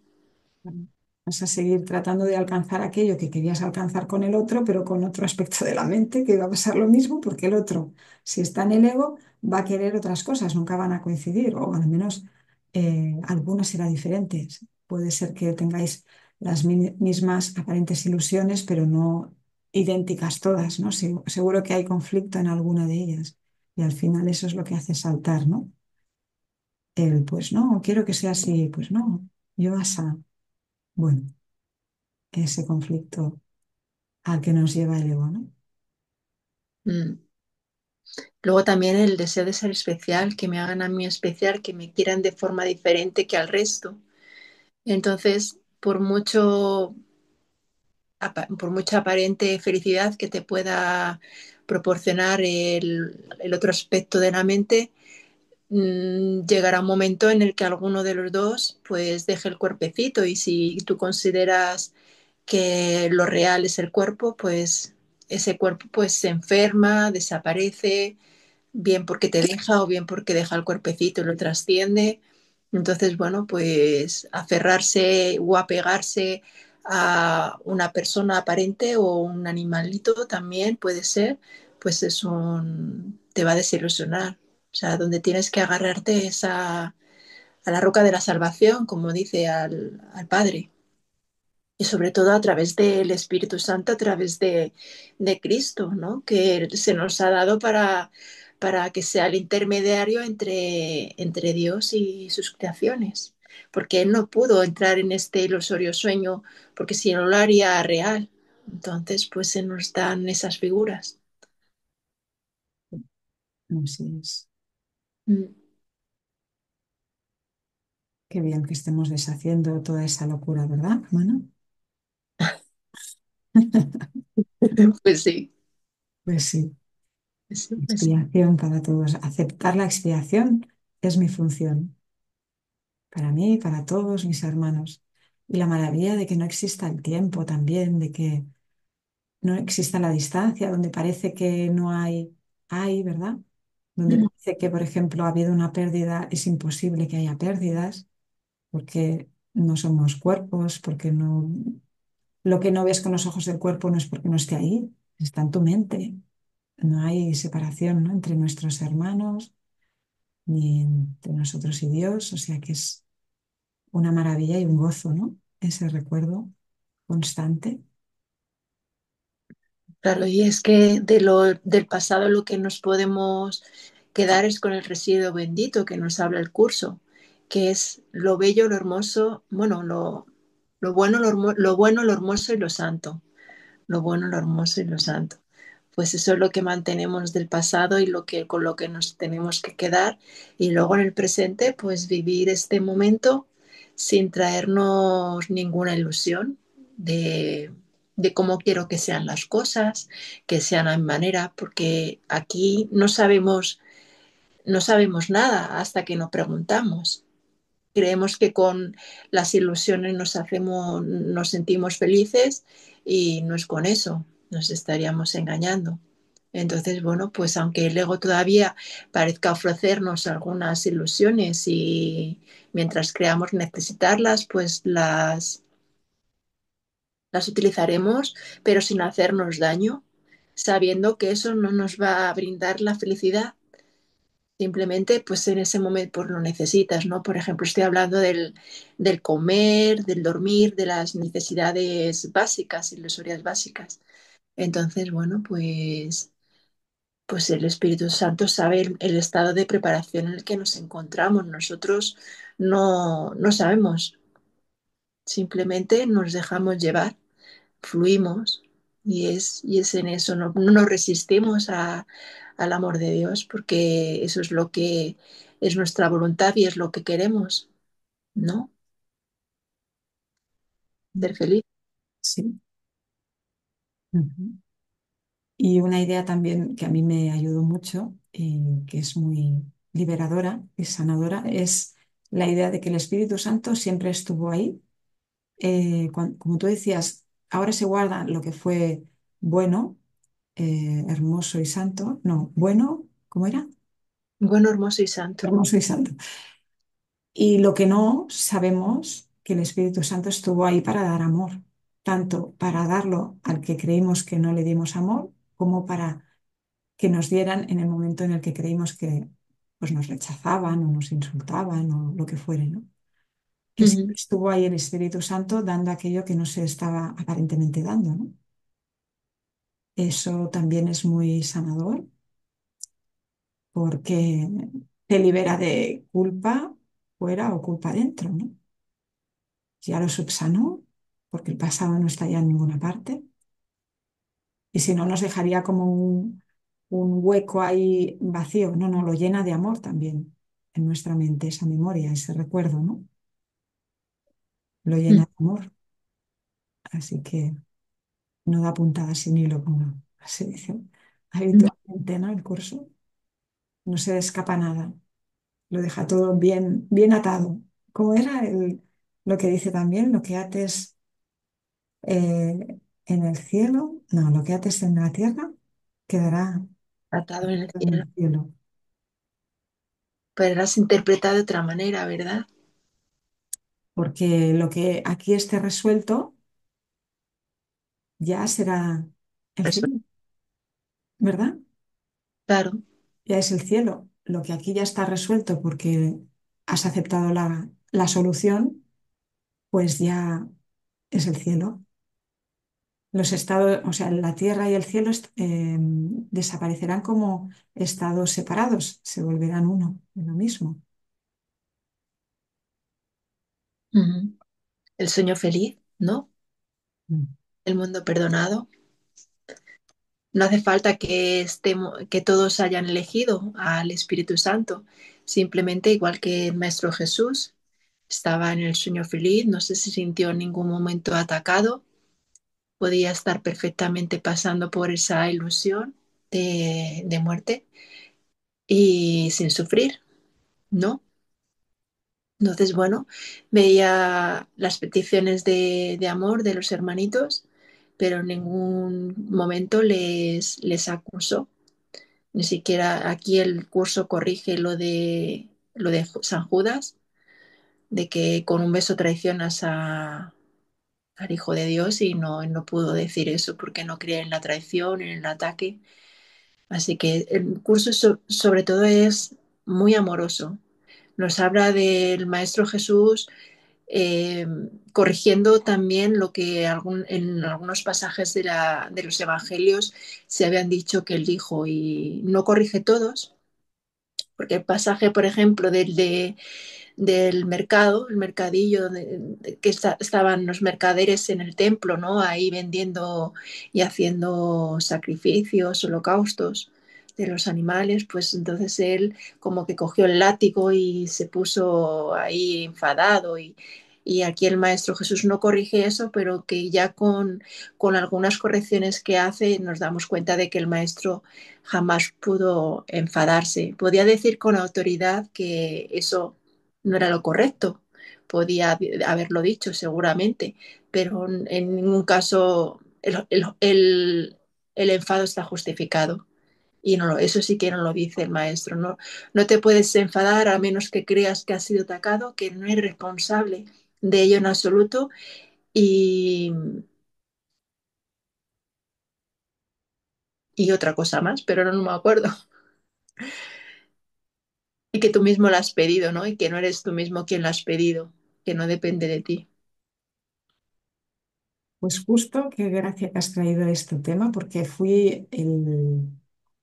Vas a seguir tratando de alcanzar aquello que querías alcanzar con el otro, pero con otro aspecto de la mente, que va a pasar lo mismo, porque el otro, si está en el ego, va a querer otras cosas, nunca van a coincidir, o al menos algunas serán diferentes. Puede ser que tengáis las mismas aparentes ilusiones, pero no idénticas todas, ¿no? Seguro que hay conflicto en alguna de ellas. Y al final eso es lo que hace saltar, ¿no? Pues no, quiero que sea así, pues no, yo asa. Bueno, ese conflicto al que nos lleva el ego, ¿no? Mm. Luego también el deseo de ser especial, que me hagan a mí especial, que me quieran de forma diferente que al resto. Entonces, por mucha aparente felicidad que te pueda proporcionar el otro aspecto de la mente, llegará un momento en el que alguno de los dos pues deje el cuerpecito y si tú consideras que lo real es el cuerpo, pues ese cuerpo pues se enferma, desaparece, bien porque te deja o bien porque deja el cuerpecito y lo trasciende. Entonces, bueno, pues aferrarse o apegarse a una persona aparente o un animalito también puede ser, pues te va a desilusionar. O sea, donde tienes que agarrarte es a la roca de la salvación, como dice al Padre. Y sobre todo a través del Espíritu Santo, a través de Cristo, ¿no? Que se nos ha dado para que sea el intermediario entre Dios y sus creaciones. Porque Él no pudo entrar en este ilusorio sueño, porque si no lo haría real. Entonces, pues se nos dan esas figuras. Así es. Mm. Qué bien que estemos deshaciendo toda esa locura, ¿verdad, hermano? Pues sí, Pues sí, pues sí, pues sí. expiación para todos. Aceptar la expiación es mi función, para mí y para todos mis hermanos. Y la maravilla de que no exista el tiempo también, de que no exista la distancia, donde parece que no hay, ¿verdad? Donde Mm. parece que, por ejemplo, ha habido una pérdida, es imposible que haya pérdidas porque no somos cuerpos, porque no, lo que no ves con los ojos del cuerpo no es porque no esté ahí, está en tu mente. No hay separación, ¿no? Entre nuestros hermanos ni entre nosotros y Dios, o sea que es una maravilla y un gozo, ¿no? Ese recuerdo constante. Claro, y es que del pasado lo que nos podemos quedar es con el residuo bendito que nos habla el curso, que es lo bello, lo hermoso, bueno, lo bueno, lo bueno, lo hermoso y lo santo. Lo bueno, lo hermoso y lo santo. Pues eso es lo que mantenemos del pasado y con lo que nos tenemos que quedar. Y luego en el presente, pues vivir este momento sin traernos ninguna ilusión de, de cómo quiero que sean las cosas, que sean a mi manera, porque aquí no sabemos nada hasta que nos preguntamos. Creemos que con las ilusiones nos sentimos felices y no es con eso, nos estaríamos engañando. Entonces, bueno, pues aunque el ego todavía parezca ofrecernos algunas ilusiones y mientras creamos necesitarlas, pues las utilizaremos, pero sin hacernos daño, sabiendo que eso no nos va a brindar la felicidad, Simplemente, pues en ese momento pues, lo necesitas, ¿no? Por ejemplo, estoy hablando del comer, del dormir, de las necesidades básicas, ilusorias básicas. Entonces, bueno, pues el Espíritu Santo sabe el estado de preparación en el que nos encontramos. Nosotros no sabemos, simplemente nos dejamos llevar, fluimos y es en eso, no nos resistimos al amor de Dios porque eso es lo que es nuestra voluntad y es lo que queremos, ¿no? Ser feliz. Sí. Ujú. Y una idea también que a mí me ayudó mucho y que es muy liberadora y sanadora es la idea de que el Espíritu Santo siempre estuvo ahí. Como tú decías, ahora se guarda lo que fue bueno, hermoso y santo. No, bueno, ¿cómo era? Bueno, hermoso y santo. Hermoso y santo. Y lo que no sabemos, que el Espíritu Santo estuvo ahí para dar amor, tanto para darlo al que creímos que no le dimos amor, como para que nos dieran en el momento en el que creímos que pues, nos rechazaban o nos insultaban o lo que fuere, ¿no? Que siempre Ujú, estuvo ahí el Espíritu Santo dando aquello que no se estaba aparentemente dando, ¿no? Eso también es muy sanador porque te libera de culpa fuera o culpa dentro, ¿no? Ya lo subsanó porque el pasado no está ya en ninguna parte y si no nos dejaría como un hueco ahí vacío, no, no, lo llena de amor también en nuestra mente, esa memoria, ese recuerdo, ¿no? Lo llena ujú, de amor, así que no da puntada sin hilo, como se dice ujú. habitualmente, ¿no? El curso no se le escapa nada, lo deja todo bien, bien atado. ¿Cómo era lo que dice también? Lo que ates en el cielo, no, lo que ates en la tierra quedará Atado en el en cielo. el cielo, Pero has interpretado de otra manera, ¿verdad? porque lo que aquí esté resuelto ya será el Eso, cielo, ¿verdad? claro. Ya es el cielo. Lo que aquí ya está resuelto porque has aceptado la solución, pues ya es el cielo. Los estados, o sea, la tierra y el cielo desaparecerán como estados separados, se volverán uno, de lo mismo. Ujú. El sueño feliz, ¿no? Mm. El mundo perdonado. No hace falta que todos hayan elegido al Espíritu Santo. Simplemente, igual que el Maestro Jesús, estaba en el sueño feliz, no se sintió en ningún momento atacado, podía estar perfectamente pasando por esa ilusión de muerte y sin sufrir, ¿no? Entonces, bueno, veía las peticiones de amor de los hermanitos, pero en ningún momento les acusó. Ni siquiera aquí el curso corrige lo de San Judas, de que con un beso traicionas al Hijo de Dios y no, él no pudo decir eso porque no creía en la traición, en el ataque. Así que el curso sobre todo es muy amoroso. Nos habla del Maestro Jesús eh, corrigiendo también lo que en algunos pasajes de los evangelios se habían dicho que él dijo y no corrige todos, porque el pasaje, por ejemplo, del mercado, el mercadillo, que estaban los mercaderes en el templo, ¿no? Ahí vendiendo y haciendo sacrificios, holocaustos de los animales, pues entonces él como que cogió el látigo y se puso ahí enfadado y aquí el Maestro Jesús no corrige eso, pero que ya con algunas correcciones que hace nos damos cuenta de que el Maestro jamás pudo enfadarse. Podía decir con autoridad que eso no era lo correcto. Podía haberlo dicho seguramente, pero en ningún caso el enfado está justificado. Y no, eso sí que no lo dice el maestro. No, no te puedes enfadar a menos que creas que has sido atacado, que no eres responsable de ello en absoluto. Y, y otra cosa más, pero no me acuerdo. Y que tú mismo la has pedido, ¿no? Y que no eres tú mismo quien la has pedido, que no depende de ti. Pues justo, qué gracia que has traído este tema, porque fui el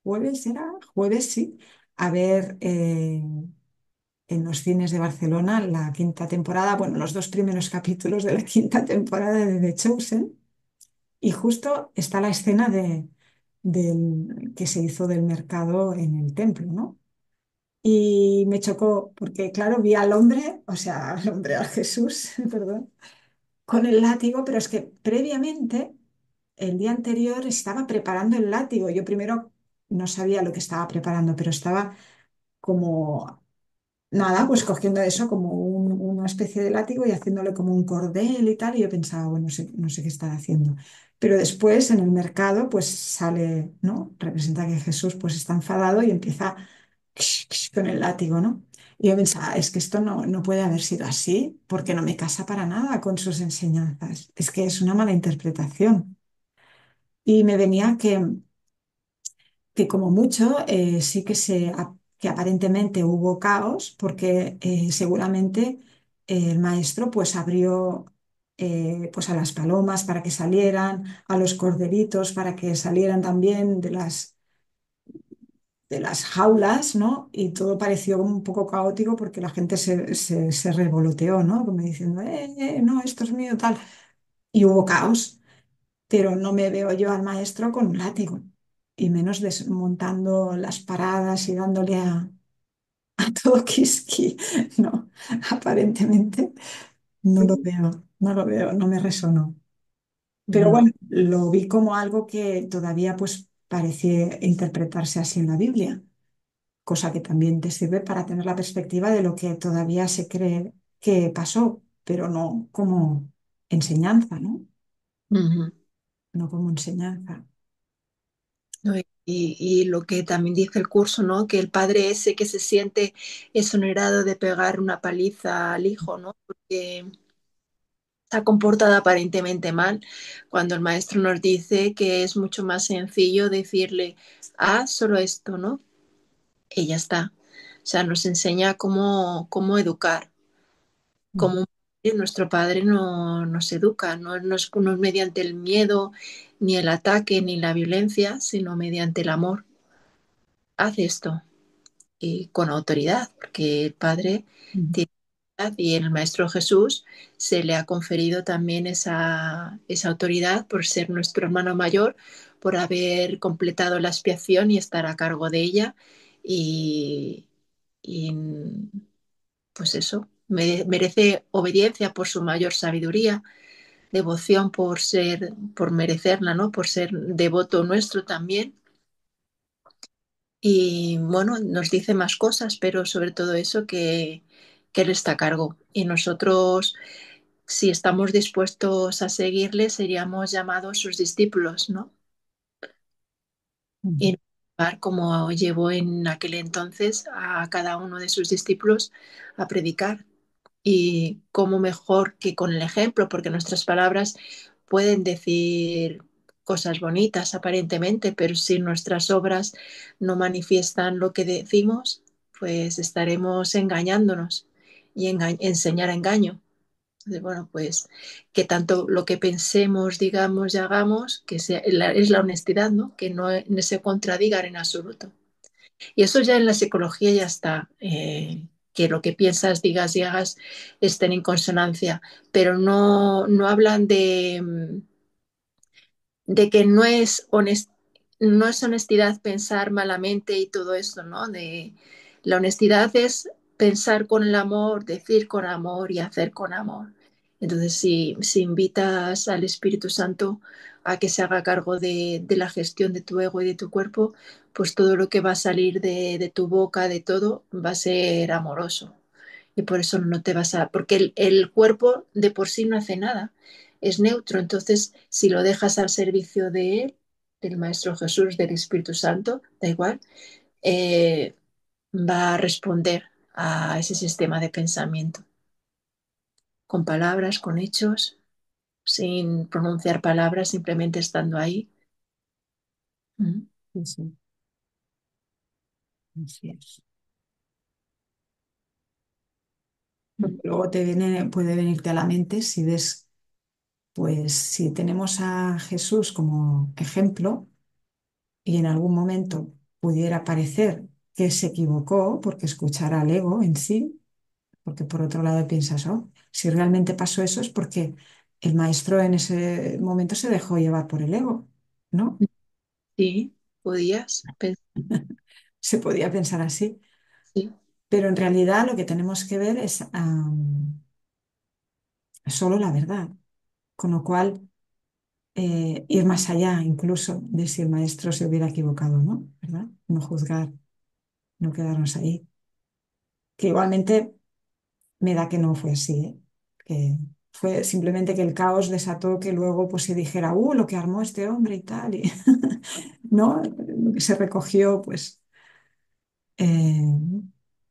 jueves, ¿era? Jueves, sí, a ver en los cines de Barcelona la quinta temporada, bueno, los dos primeros capítulos de la quinta temporada de The Chosen, y justo está la escena que se hizo del mercado en el templo, ¿no? Y me chocó, porque claro, vi al hombre, o sea, al hombre, a Jesús, perdón, con el látigo, pero es que previamente, el día anterior, estaba preparando el látigo. Yo primero no sabía lo que estaba preparando, pero estaba como, nada, pues cogiendo eso como una especie de látigo y haciéndole como un cordel y tal. Y yo pensaba, bueno, no sé qué está haciendo. Pero después en el mercado, pues sale, ¿no? Representa que Jesús pues está enfadado y empieza con el látigo, ¿no? Y yo pensaba, es que esto no puede haber sido así, porque no me casa para nada con sus enseñanzas. Es que es una mala interpretación. Y me venía que como mucho sí que que aparentemente hubo caos, porque seguramente el maestro pues abrió pues a las palomas para que salieran, a los corderitos para que salieran también de las jaulas, ¿no? Y todo pareció como un poco caótico porque la gente se revoloteó, ¿no? Como diciendo, no, esto es mío, tal. Y hubo caos, pero no me veo yo al maestro con un látigo, y menos desmontando las paradas y dándole a todo Kiski. No, aparentemente no lo veo, no lo veo, no me resonó. Pero No. bueno, lo vi como algo que todavía pues parece interpretarse así en la Biblia, cosa que también te sirve para tener la perspectiva de lo que todavía se cree que pasó, pero no como enseñanza, ¿no? Ujú. No como enseñanza. ¿No? Y lo que también dice el curso, ¿no? Que el padre ese que se siente exonerado de pegar una paliza al hijo, ¿no? Porque se ha comportado aparentemente mal, cuando el maestro nos dice que es mucho más sencillo decirle, solo esto, ¿no? Y ya está. O sea, nos enseña cómo educar, cómo nuestro padre nos educa, no es mediante el miedo, ni el ataque, ni la violencia, sino mediante el amor. Haz esto y con autoridad, porque el Padre Mm. tiene autoridad y en el Maestro Jesús se le ha conferido también esa autoridad por ser nuestro hermano mayor, por haber completado la expiación y estar a cargo de ella. Y, y, pues eso, merece obediencia por su mayor sabiduría, devoción por merecerla, ¿no? Por ser devoto nuestro también. Y bueno, nos dice más cosas, pero sobre todo eso que Él está a cargo. Y nosotros, si estamos dispuestos a seguirle, seríamos llamados sus discípulos, ¿no? Y Mm. no llevar como llevó en aquel entonces a cada uno de sus discípulos a predicar. Y cómo mejor que con el ejemplo, porque nuestras palabras pueden decir cosas bonitas aparentemente, pero si nuestras obras no manifiestan lo que decimos, pues estaremos engañándonos y enseñar engaño. Entonces, bueno, pues que tanto lo que pensemos, digamos y hagamos, es la honestidad, ¿no? Que no se contradigan en absoluto. Y eso ya en la psicología ya está, que lo que piensas, digas y hagas estén en consonancia, pero no hablan de que no es honestidad pensar malamente y todo esto, ¿no? La honestidad es pensar con el amor, decir con amor y hacer con amor. Entonces, si invitas al Espíritu Santo a que se haga cargo de la gestión de tu ego y de tu cuerpo, pues todo lo que va a salir de tu boca, de todo, va a ser amoroso. Y por eso no te vas a... Porque el cuerpo de por sí no hace nada, es neutro. Entonces, si lo dejas al servicio de Él, del Maestro Jesús, del Espíritu Santo, da igual, eh, va a responder a ese sistema de pensamiento, con palabras, con hechos, sin pronunciar palabras, simplemente estando ahí. Mm. Sí, sí, así es. luego puede venirte a la mente si ves, pues si tenemos a Jesús como ejemplo y en algún momento pudiera parecer que se equivocó porque escuchara al ego en sí, porque por otro lado piensas, oh, si realmente pasó eso es porque el maestro en ese momento se dejó llevar por el ego, ¿no? Sí, podías pensar, Se podía pensar así, sí. pero en realidad lo que tenemos que ver es solo la verdad, con lo cual ir más allá incluso de si el maestro se hubiera equivocado, ¿no? ¿Verdad? No juzgar, no quedarnos ahí. Que igualmente me da que no fue así, ¿eh? Que fue simplemente que el caos desató que luego pues se dijera, lo que armó este hombre y tal, y ¿no? Lo que se recogió, pues, eh,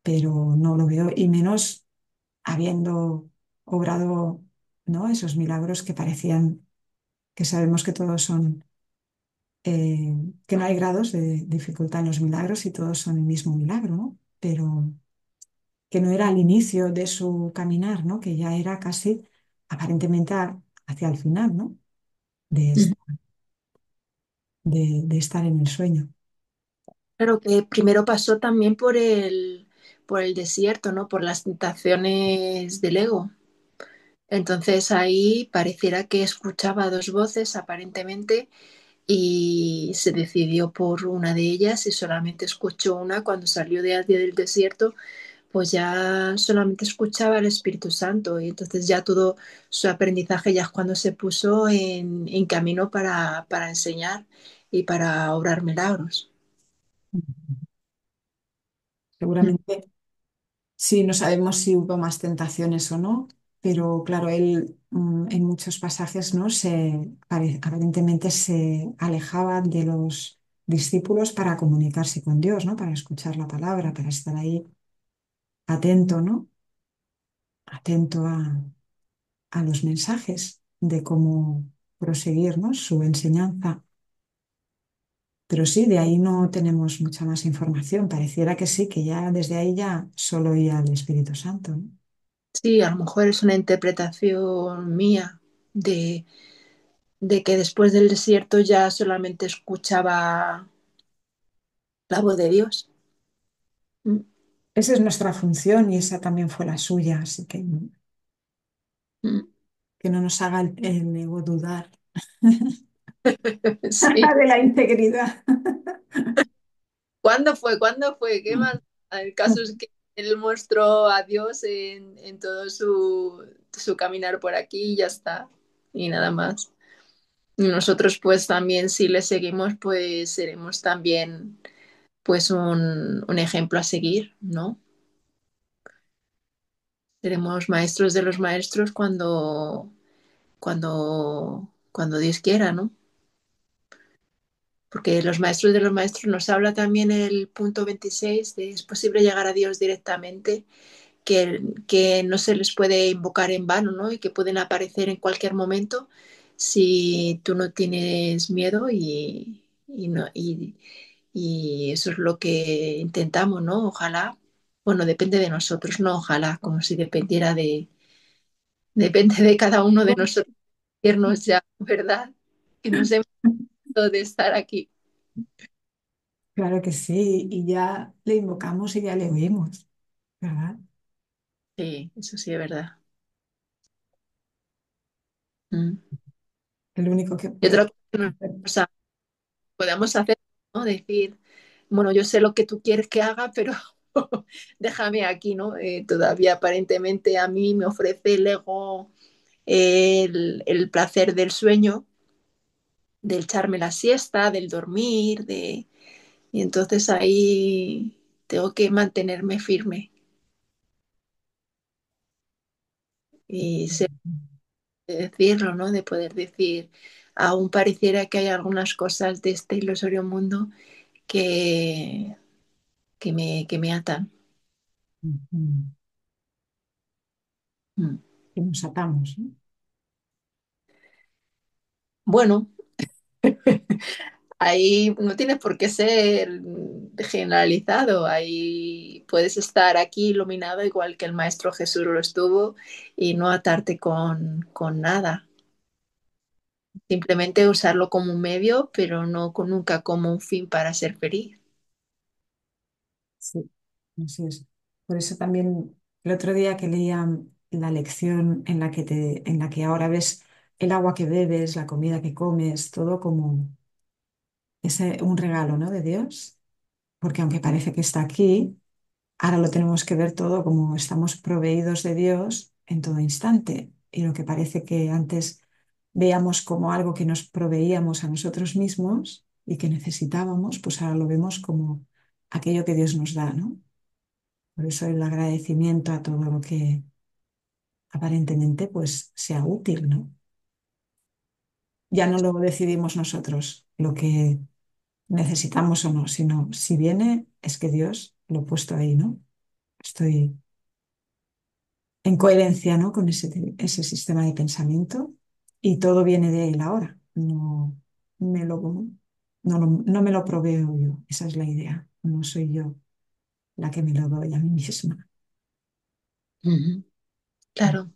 pero no lo veo, y menos habiendo obrado, ¿no? Esos milagros que parecían, que sabemos que todos son, que no hay grados de dificultad en los milagros y todos son el mismo milagro, ¿no? Pero que no era al inicio de su caminar, ¿no? Que ya era casi aparentemente hacia el final, ¿no? De, Mm. de estar en el sueño. Claro que primero pasó también por el desierto, ¿no? Por las tentaciones del ego. Entonces ahí pareciera que escuchaba dos voces aparentemente y se decidió por una de ellas y solamente escuchó una cuando salió de allí del desierto, pues ya solamente escuchaba al Espíritu Santo y entonces ya todo su aprendizaje ya es cuando se puso en camino para enseñar y para obrar milagros. Seguramente sí, no sabemos si hubo más tentaciones o no, pero claro, él en muchos pasajes, ¿no? Aparentemente se alejaba de los discípulos para comunicarse con Dios, ¿no? Para escuchar la palabra, para estar ahí atento, ¿no? Atento a los mensajes de cómo proseguir, ¿no? Su enseñanza. Pero sí, de ahí no tenemos mucha más información. Pareciera que sí, que ya desde ahí ya solo oía al Espíritu Santo, ¿no? Sí, a lo mejor es una interpretación mía de, de que después del desierto ya solamente escuchaba la voz de Dios. Mm, Esa es nuestra función y esa también fue la suya, así mm. que no nos haga el ego dudar Sí. de la integridad. ¿Cuándo fue? ¿Cuándo fue? ¿Qué más? El caso es que él mostró a Dios en todo su caminar por aquí y ya está. Y nada más. Y nosotros pues también si le seguimos pues seremos también pues un ejemplo a seguir, ¿no? Seremos maestros de los maestros cuando Dios quiera, ¿no? Porque los maestros de los maestros nos habla también el punto 26 de es posible llegar a Dios directamente, que no se les puede invocar en vano, ¿no? Y que pueden aparecer en cualquier momento si tú no tienes miedo y eso es lo que intentamos, ¿no? Ojalá, bueno, depende de nosotros, no ojalá, como si dependiera depende de cada uno de nosotros, irnos ya, ¿verdad? Que nos hemos de estar aquí. Claro que sí, y ya le invocamos y ya le oímos, ¿verdad? Sí, eso sí es verdad. Mm. El único que Y puede otra cosa hacer. que podamos hacer, ¿no? Decir, bueno, yo sé lo que tú quieres que haga, pero déjame aquí, ¿no? Todavía aparentemente a mí me ofrece el ego el placer del sueño, del echarme la siesta, del dormir, y entonces ahí tengo que mantenerme firme y sé decirlo, ¿no? De poder decir, aún pareciera que hay algunas cosas de este ilusorio mundo que, que me atan. Ujú. Mm. Y nos atamos, ¿no? Bueno, ahí no tienes por qué ser generalizado. Ahí puedes estar aquí iluminado igual que el Maestro Jesús lo estuvo y no atarte con nada. Simplemente usarlo como un medio, pero no nunca como un fin para ser feliz. Sí, así es. Por eso también el otro día que leía la lección en la que ahora ves el agua que bebes, la comida que comes, todo como un regalo, ¿no? De Dios, porque aunque parece que está aquí, ahora lo tenemos que ver todo como estamos proveídos de Dios en todo instante. Y lo que parece que antes veíamos como algo que nos proveíamos a nosotros mismos y que necesitábamos, pues ahora lo vemos como aquello que Dios nos da, ¿no? Por eso el agradecimiento a todo lo que aparentemente pues sea útil, ¿no? Ya no lo decidimos nosotros lo que necesitamos o no, sino si viene es que Dios lo ha puesto ahí, ¿no? Estoy en coherencia, ¿no? Con ese sistema de pensamiento y todo viene de Él ahora. No me lo, no me lo proveo yo, esa es la idea. No soy yo la que me lo doy a mí misma. Ujú. Claro,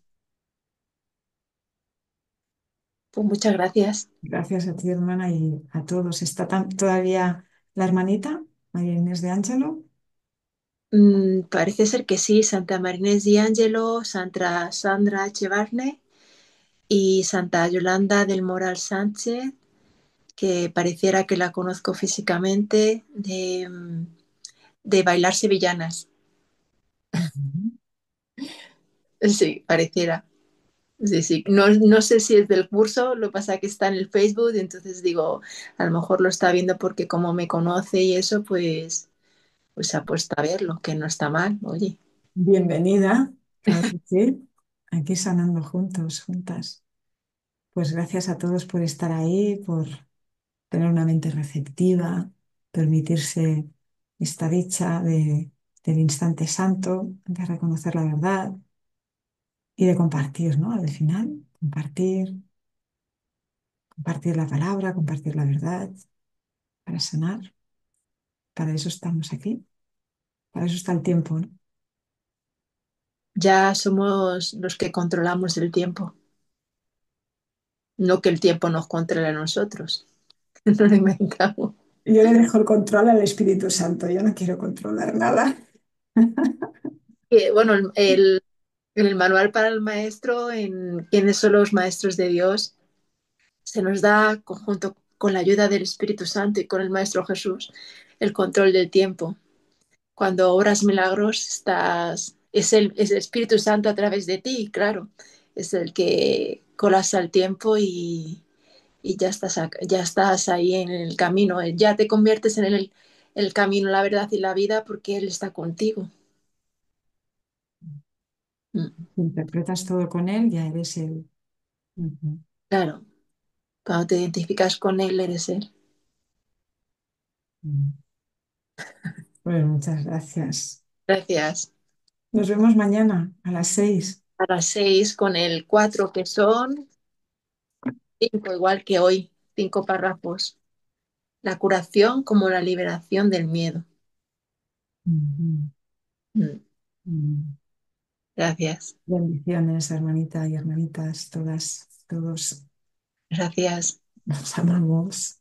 pues muchas gracias. Gracias a ti, hermana, y a todos. ¿Está todavía la hermanita, María Inés de Ángelo? Parece ser que sí, Santa Marinés Di Angelo, Santa Sandra Echevarne y Santa Yolanda del Moral Sánchez, que pareciera que la conozco físicamente, de bailar sevillanas. Ujú. Sí, pareciera. Sí, sí. No, no sé si es del curso, lo que pasa que está en el Facebook, y entonces digo, a lo mejor lo está viendo porque como me conoce y eso, pues se ha puesto a verlo, que no está mal, oye. Bienvenida, claro que sí. Aquí sanando juntos, juntas. Pues gracias a todos por estar ahí, por tener una mente receptiva, permitirse esta dicha del instante santo, de reconocer la verdad y de compartir, ¿no? Al final, compartir la palabra, compartir la verdad para sanar. Para eso estamos aquí, para eso está el tiempo, ¿no? Ya somos los que controlamos el tiempo, no que el tiempo nos controle a nosotros. No lo inventamos. Yo le dejo el control al Espíritu Santo, yo no quiero controlar nada. Bueno, en el manual para el maestro, en quiénes son los maestros de Dios, se nos da, conjunto con la ayuda del Espíritu Santo y con el Maestro Jesús, el control del tiempo. Cuando obras milagros, es el Espíritu Santo a través de ti, claro. Es el que colapsa el tiempo y ya estás ahí en el camino. Ya te conviertes en el camino, la verdad y la vida porque Él está contigo. Mm, Interpretas todo con él, ya eres él. Ujú. claro, cuando te identificas con Él, eres Él. Mm. Pues muchas gracias. Gracias. Nos vemos mañana a las 6. A las 6 con el 4 que son 5 igual que hoy, 5 párrafos. La curación como la liberación del miedo. Ujú. Mm, Mm. gracias, Bendiciones, hermanita y hermanitas, todas, todos gracias. nos amamos.